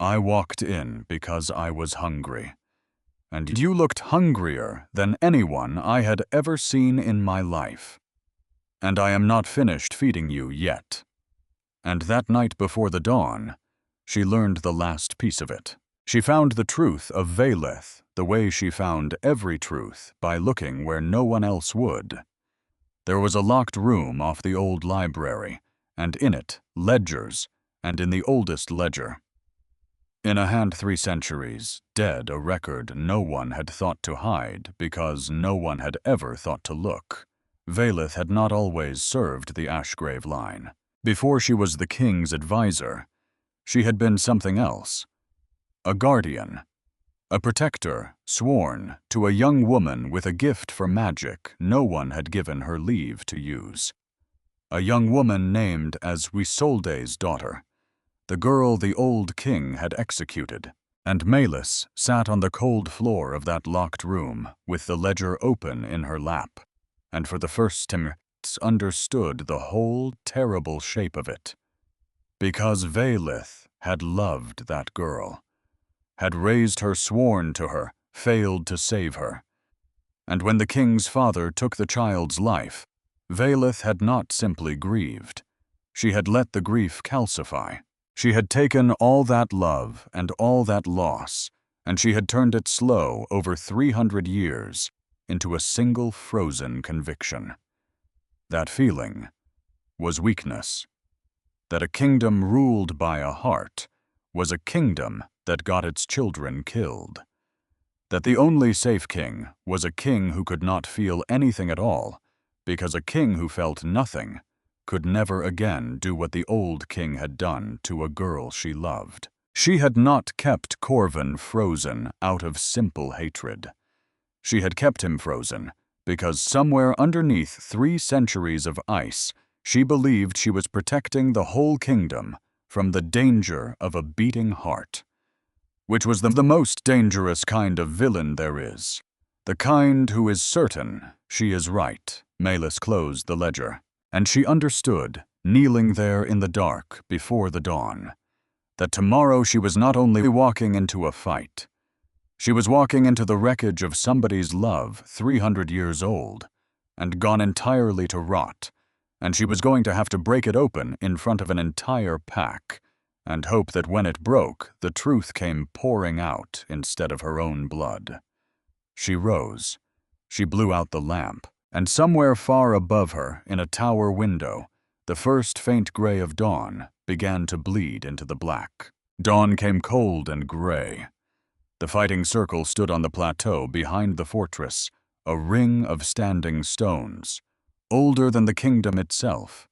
I walked in because I was hungry. And you looked hungrier than anyone I had ever seen in my life. And I am not finished feeding you yet." And that night before the dawn, she learned the last piece of it. She found the truth of Veleth the way she found every truth, by looking where no one else would. There was a locked room off the old library, and in it, ledgers, and in the oldest ledger, in a hand 3 centuries, dead a record no one had thought to hide because no one had ever thought to look. Veleth had not always served the Ashgrave line. Before she was the king's advisor, she had been something else. A guardian, a protector sworn to a young woman with a gift for magic no one had given her leave to use. A young woman named as Isolde's daughter, the girl the old king had executed. And Mylus sat on the cold floor of that locked room with the ledger open in her lap, and for the first time understood the whole terrible shape of it. Because Veleth had loved that girl, had raised her, sworn to her, failed to save her. And when the king's father took the child's life, Veleth had not simply grieved. She had let the grief calcify. She had taken all that love and all that loss, and she had turned it slow over 300 years into a single frozen conviction. That feeling was weakness. That a kingdom ruled by a heart was a kingdom that got its children killed. That the only safe king was a king who could not feel anything at all, because a king who felt nothing could never again do what the old king had done to a girl she loved. She had not kept Corvin frozen out of simple hatred. She had kept him frozen because somewhere underneath 3 centuries of ice, she believed she was protecting the whole kingdom from the danger of a beating heart, which was the most dangerous kind of villain there is. The kind who is certain she is right. Melis closed the ledger, and she understood, kneeling there in the dark before the dawn, that tomorrow she was not only walking into a fight, she was walking into the wreckage of somebody's love 300 years old and gone entirely to rot, and she was going to have to break it open in front of an entire pack and hope that when it broke, the truth came pouring out instead of her own blood. She rose. She blew out the lamp, and somewhere far above her, in a tower window, the first faint gray of dawn began to bleed into the black. Dawn came cold and gray. The fighting circle stood on the plateau behind the fortress, a ring of standing stones, older than the kingdom itself,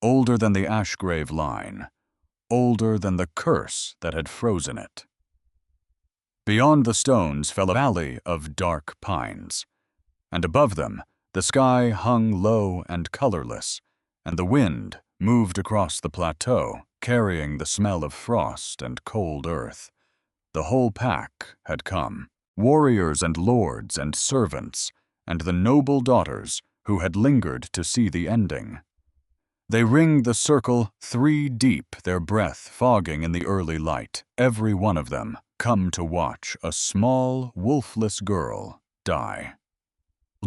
older than the Ashgrave line, older than the curse that had frozen it. Beyond the stones fell a valley of dark pines, and above them the sky hung low and colorless, and the wind moved across the plateau, carrying the smell of frost and cold earth. The whole pack had come, warriors and lords and servants, and the noble daughters who had lingered to see the ending. They ringed the circle 3 deep, their breath fogging in the early light, every one of them come to watch a small, wolfless girl die.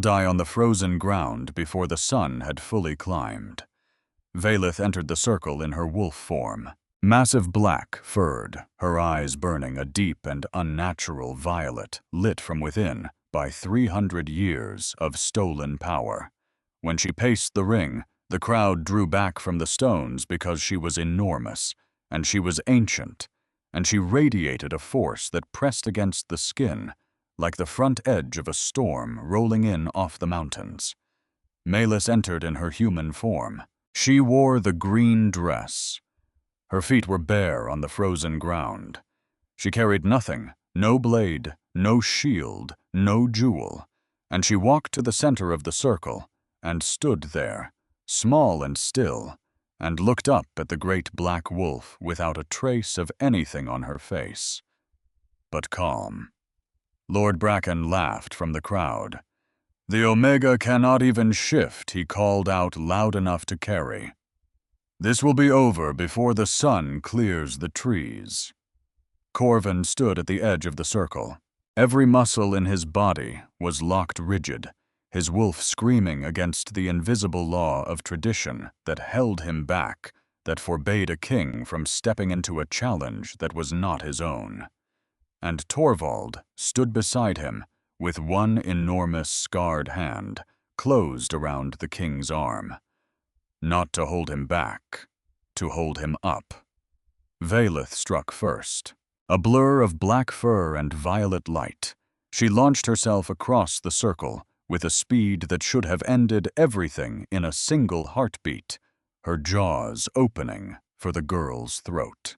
Die on the frozen ground before the sun had fully climbed. Velith entered the circle in her wolf form, massive black-furred, her eyes burning a deep and unnatural violet lit from within by 300 years of stolen power. When she paced the ring, the crowd drew back from the stones because she was enormous, and she was ancient, and she radiated a force that pressed against the skin like the front edge of a storm rolling in off the mountains. Melis entered in her human form. She wore the green dress. Her feet were bare on the frozen ground. She carried nothing, no blade, no shield, no jewel, and she walked to the center of the circle and stood there, small and still, and looked up at the great black wolf without a trace of anything on her face, but calm. Lord Bracken laughed from the crowd. "The Omega cannot even shift," he called out loud enough to carry. "This will be over before the sun clears the trees." Corvin stood at the edge of the circle. Every muscle in his body was locked rigid, his wolf screaming against the invisible law of tradition that held him back, that forbade a king from stepping into a challenge that was not his own. And Torvald stood beside him, with one enormous scarred hand closed around the king's arm. Not to hold him back, to hold him up. Velith struck first. A blur of black fur and violet light, she launched herself across the circle with a speed that should have ended everything in a single heartbeat, her jaws opening for the girl's throat.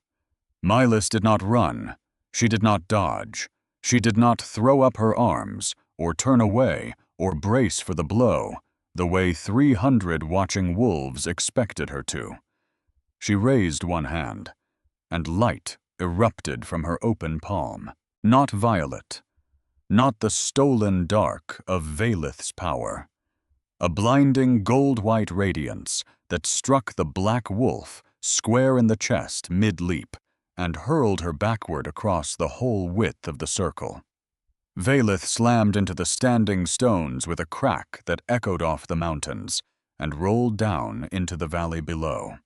Melis did not run. She did not dodge. She did not throw up her arms, or turn away, or brace for the blow, the way 300 watching wolves expected her to. She raised one hand, and light erupted from her open palm. Not violet, not the stolen dark of Velith's power. A blinding gold-white radiance that struck the black wolf square in the chest mid-leap and hurled her backward across the whole width of the circle. Velith slammed into the standing stones with a crack that echoed off the mountains and rolled down into the valley below.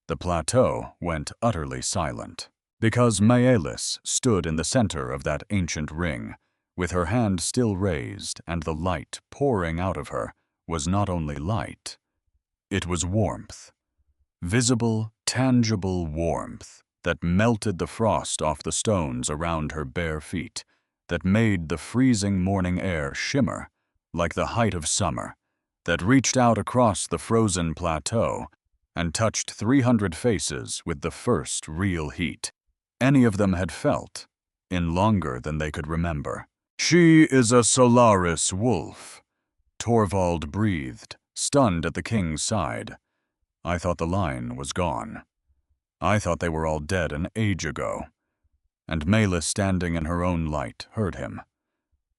The plateau went utterly silent, because Melis stood in the center of that ancient ring, with her hand still raised, and the light pouring out of her was not only light, it was warmth. Visible, tangible warmth that melted the frost off the stones around her bare feet, that made the freezing morning air shimmer like the height of summer, that reached out across the frozen plateau and touched 300 faces with the first real heat any of them had felt in longer than they could remember. "She is a Solaris wolf," Torvald breathed, stunned at the king's side. I thought the line was gone. I thought they were all dead an age ago. And Melis, standing in her own light, heard him.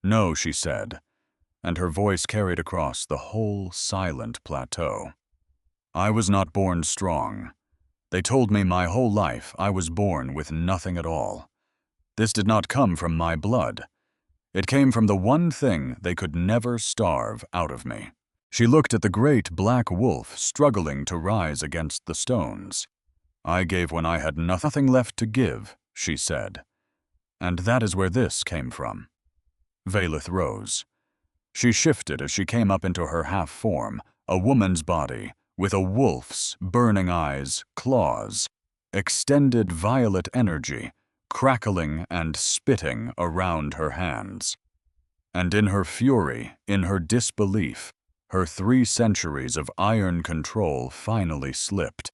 "No," she said, and her voice carried across the whole silent plateau. "I was not born strong. They told me my whole life I was born with nothing at all. This did not come from my blood. It came from the one thing they could never starve out of me." She looked at the great black wolf struggling to rise against the stones. "I gave when I had nothing left to give," she said. "And that is where this came from." Velith rose. She shifted as she came up into her half-form, a woman's body, with a wolf's burning eyes, claws, extended violet energy, crackling and spitting around her hands. And in her fury, in her disbelief, her 3 centuries of iron control finally slipped,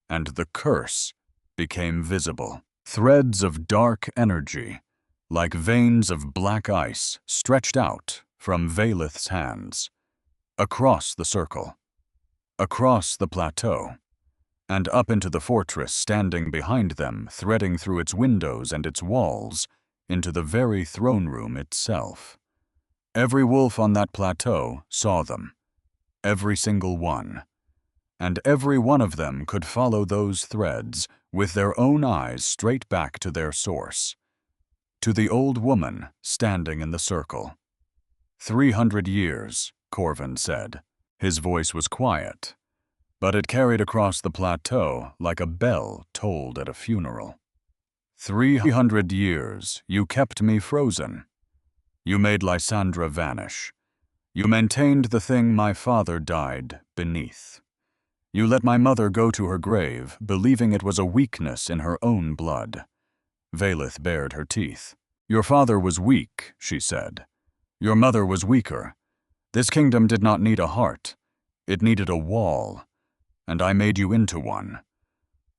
and the curse became visible. Threads of dark energy, like veins of black ice, stretched out from Velith's hands, across the circle, across the plateau, and up into the fortress standing behind them, threading through its windows and its walls, into the very throne room itself. Every wolf on that plateau saw them, every single one, and every one of them could follow those threads with their own eyes straight back to their source, to the old woman standing in the circle. 300 years, Corvin said. His voice was quiet, but it carried across the plateau like a bell tolled at a funeral. 300 years you kept me frozen. You made Lysandra vanish. You maintained the thing my father died beneath. You let my mother go to her grave, believing it was a weakness in her own blood. Velith bared her teeth. Your father was weak, she said. Your mother was weaker. This kingdom did not need a heart. It needed a wall, and I made you into one.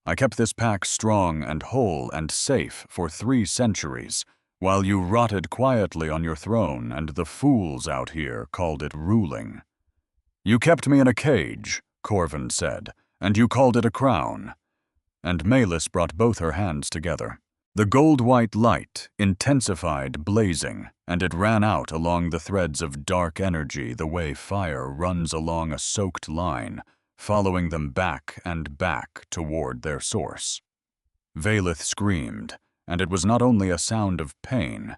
I kept this pack strong and whole and safe for 3 centuries, while you rotted quietly on your throne and the fools out here called it ruling. You kept me in a cage, Corvin said, and you called it a crown. And Melis brought both her hands together. The gold-white light intensified, blazing, and it ran out along the threads of dark energy the way fire runs along a soaked line, following them back and back toward their source. Velith screamed, and it was not only a sound of pain,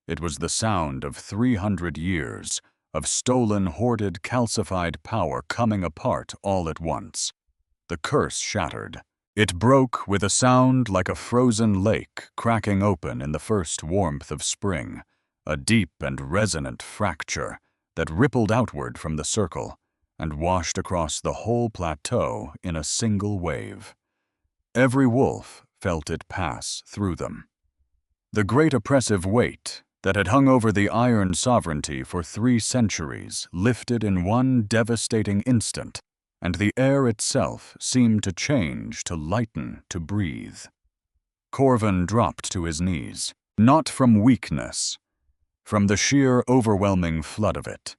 it was the sound of 300 years of stolen, hoarded, calcified power coming apart all at once. The curse shattered. It broke with a sound like a frozen lake cracking open in the first warmth of spring, a deep and resonant fracture that rippled outward from the circle and washed across the whole plateau in a single wave. Every wolf felt it pass through them. The great oppressive weight that had hung over the iron sovereignty for 3 centuries lifted in one devastating instant, and the air itself seemed to change, to lighten, to breathe. Corvin dropped to his knees, not from weakness, from the sheer overwhelming flood of it,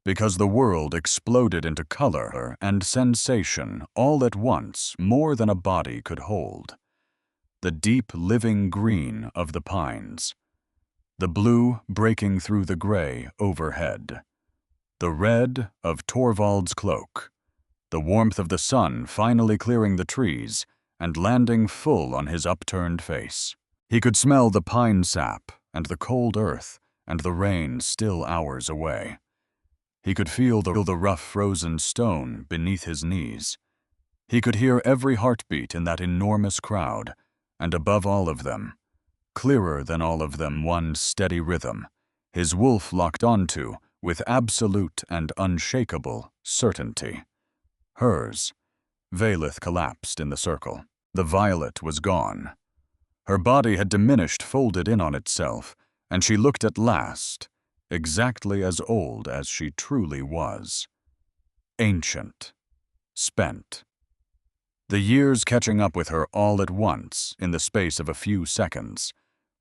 because the world exploded into color and sensation all at once, more than a body could hold. The deep living green of the pines, the blue breaking through the gray overhead, the red of Torvald's cloak, the warmth of the sun finally clearing the trees and landing full on his upturned face. He could smell the pine sap and the cold earth and the rain still hours away. He could feel the rough frozen stone beneath his knees. He could hear every heartbeat in that enormous crowd, and above all of them, clearer than all of them, one steady rhythm, his wolf locked onto with absolute and unshakable certainty. Hers. Velith collapsed in the circle. The violet was gone. Her body had diminished, folded in on itself, and she looked at last exactly as old as she truly was. Ancient. Spent. The years catching up with her all at once in the space of a few seconds,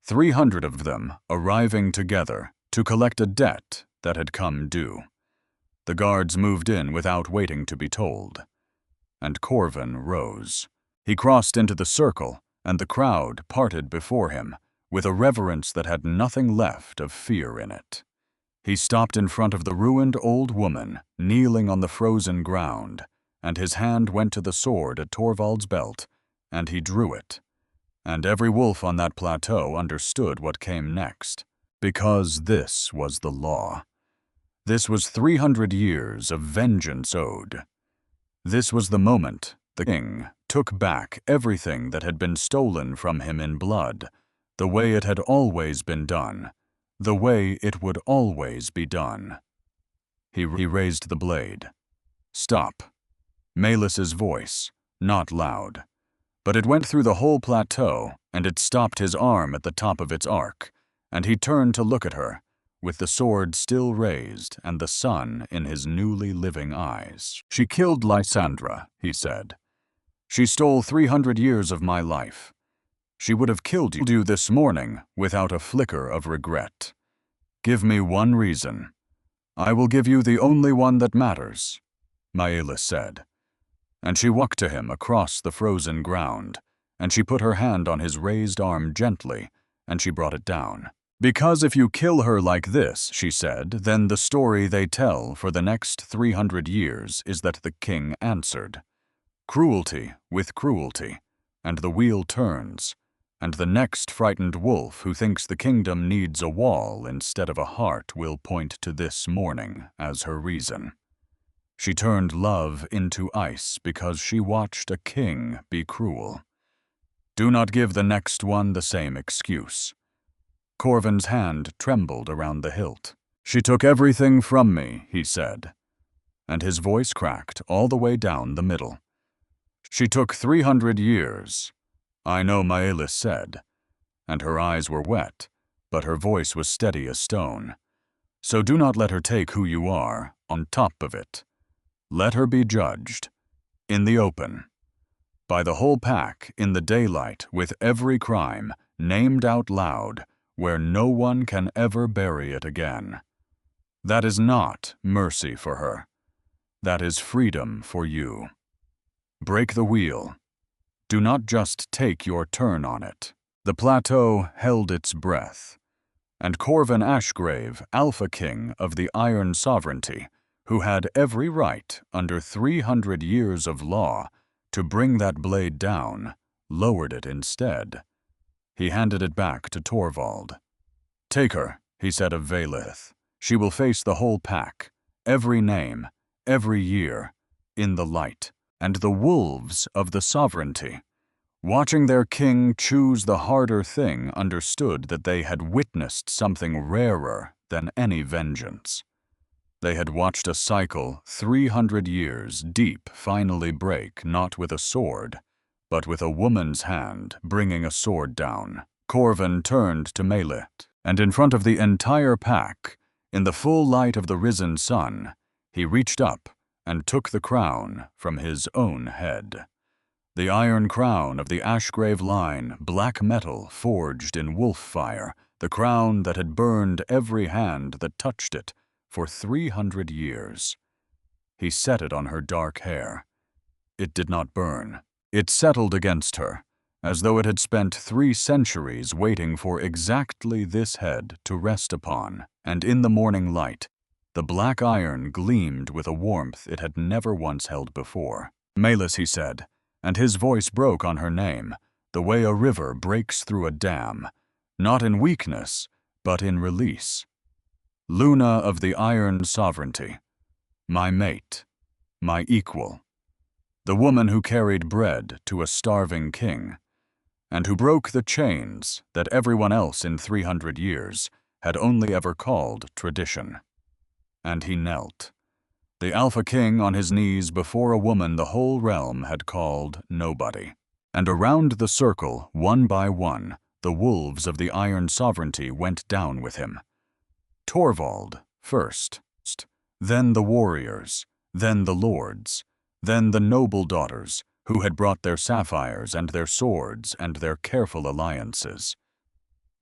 300 of them arriving together to collect a debt that had come due. The guards moved in without waiting to be told. And Corvin rose. He crossed into the circle, and the crowd parted before him with a reverence that had nothing left of fear in it. He stopped in front of the ruined old woman, kneeling on the frozen ground, and his hand went to the sword at Torvald's belt, and he drew it. And every wolf on that plateau understood what came next, because this was the law. This was 300 years of vengeance owed. This was the moment the king took back everything that had been stolen from him in blood, the way it had always been done, the way it would always be done. He raised the blade. Stop. Melis's voice, not loud. But it went through the whole plateau, and it stopped his arm at the top of its arc, and he turned to look at her, with the sword still raised and the sun in his newly living eyes. She killed Lysandra, he said. She stole 300 years of my life. She would have killed you this morning without a flicker of regret. Give me one reason. I will give you the only one that matters, Melis said. And she walked to him across the frozen ground, and she put her hand on his raised arm gently, and she brought it down. Because if you kill her like this, she said, then the story they tell for the next 300 years is that the king answered. Cruelty with cruelty, and the wheel turns, and the next frightened wolf who thinks the kingdom needs a wall instead of a heart will point to this morning as her reason. She turned love into ice because she watched a king be cruel. Do not give the next one the same excuse. Corvin's hand trembled around the hilt. She took everything from me, he said, and his voice cracked all the way down the middle. She took 300 years, I know, Melis said, and her eyes were wet, but her voice was steady as stone. So do not let her take who you are, on top of it. Let her be judged, in the open, by the whole pack in the daylight with every crime named out loud where no one can ever bury it again. That is not mercy for her. That is freedom for you. Break the wheel. Do not just take your turn on it. The plateau held its breath, and Corvin Ashgrave, Alpha King of the Iron Sovereignty, who had every right under 300 years of law to bring that blade down, lowered it instead. He handed it back to Torvald. Take her, he said of Velith. She will face the whole pack, every name, every year, in the light. And the wolves of the sovereignty, watching their king choose the harder thing, understood that they had witnessed something rarer than any vengeance. They had watched a cycle 300 years deep finally break, not with a sword, but with a woman's hand bringing a sword down. Corvin turned to Melis, and in front of the entire pack, in the full light of the risen sun, he reached up and took the crown from his own head. The iron crown of the Ashgrave line, black metal forged in wolf fire, the crown that had burned every hand that touched it for 300 years. He set it on her dark hair. It did not burn. It settled against her, as though it had spent 3 centuries waiting for exactly this head to rest upon, and in the morning light, the black iron gleamed with a warmth it had never once held before. Melis, he said, and his voice broke on her name, the way a river breaks through a dam, not in weakness, but in release. Luna of the Iron Sovereignty, my mate, my equal, the woman who carried bread to a starving king, and who broke the chains that everyone else in 300 years had only ever called tradition. And he knelt, the Alpha King on his knees before a woman the whole realm had called nobody. And around the circle, one by one, the wolves of the Iron Sovereignty went down with him. Torvald first, then the warriors, then the lords, then the noble daughters, who had brought their sapphires and their swords and their careful alliances.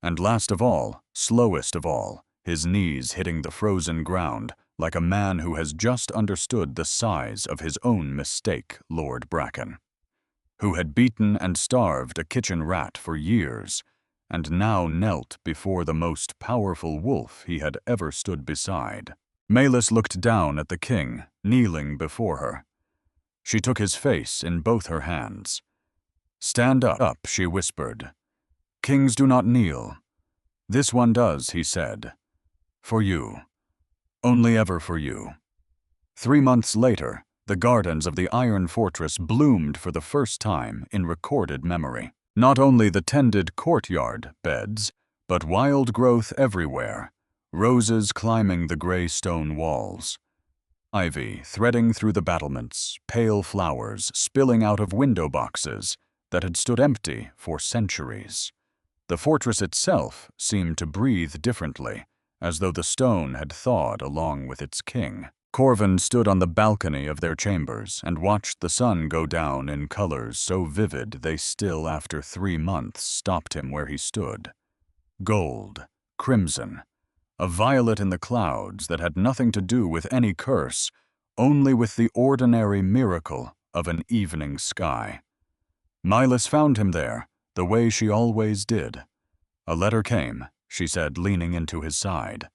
And last of all, slowest of all, his knees hitting the frozen ground, like a man who has just understood the size of his own mistake, Lord Bracken, who had beaten and starved a kitchen rat for years, and now knelt before the most powerful wolf he had ever stood beside. Maelys looked down at the king, kneeling before her. She took his face in both her hands. "Stand up," she whispered. "Kings do not kneel. This one does," he said. "For you. Only ever for you." 3 months later, the gardens of the Iron Fortress bloomed for the first time in recorded memory. Not only the tended courtyard beds, but wild growth everywhere, roses climbing the gray stone walls, ivy threading through the battlements, pale flowers spilling out of window boxes that had stood empty for centuries. The fortress itself seemed to breathe differently, as though the stone had thawed along with its king. Corvin stood on the balcony of their chambers and watched the sun go down in colors so vivid they still, after 3 months, stopped him where he stood. Gold, crimson, a violet in the clouds that had nothing to do with any curse, only with the ordinary miracle of an evening sky. Maelys found him there, the way she always did. "A letter came," she said, leaning into his side.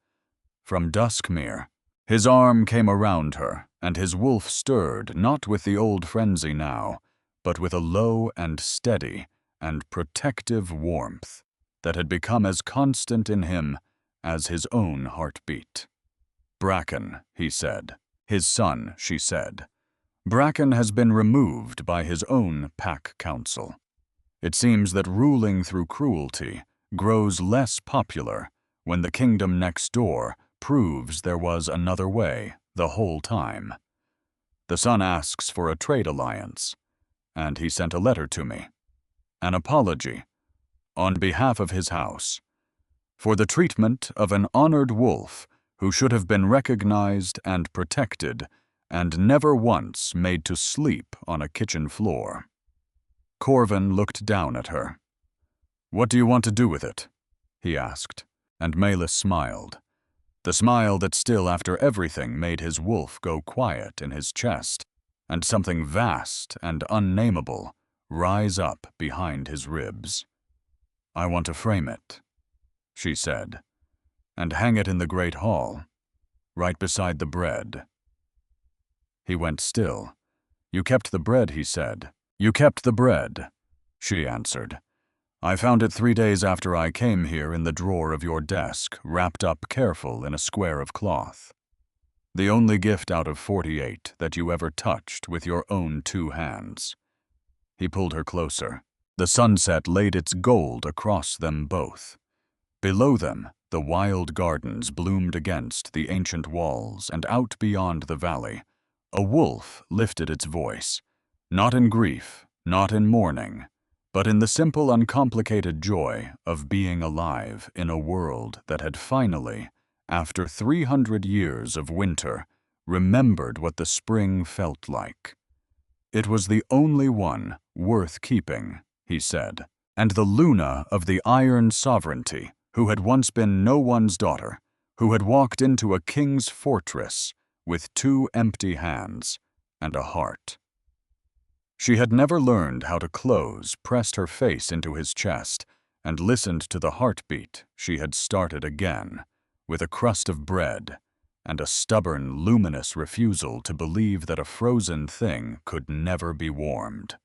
"From Duskmere." His arm came around her, and his wolf stirred, not with the old frenzy now, but with a low and steady and protective warmth that had become as constant in him as his own heartbeat. "Bracken," he said. "His son," she said. "Bracken has been removed by his own pack council. It seems that ruling through cruelty grows less popular when the kingdom next door proves there was another way the whole time. The son asks for a trade alliance, and he sent a letter to me, an apology, on behalf of his house, for the treatment of an honored wolf who should have been recognized and protected and never once made to sleep on a kitchen floor." Corvin looked down at her. "What do you want to do with it?" he asked, and Maelys smiled. The smile that still, after everything, made his wolf go quiet in his chest, and something vast and unnameable rise up behind his ribs. "I want to frame it," she said, "and hang it in the great hall, right beside the bread." He went still. "You kept the bread," he said. "You kept the bread," she answered. "I found it 3 days after I came here in the drawer of your desk, wrapped up careful in a square of cloth. The only gift out of 48 that you ever touched with your own 2 hands." He pulled her closer. The sunset laid its gold across them both. Below them, the wild gardens bloomed against the ancient walls, and out beyond the valley, a wolf lifted its voice, not in grief, not in mourning, but in the simple, uncomplicated joy of being alive in a world that had finally, after 300 years of winter, remembered what the spring felt like. It was the only one worth keeping, he said, and the Luna of the Iron Sovereignty, who had once been no one's daughter, who had walked into a king's fortress with 2 empty hands and a heart. She had never learned how to close, pressed her face into his chest, and listened to the heartbeat she had started again, with a crust of bread and a stubborn, luminous refusal to believe that a frozen thing could never be warmed.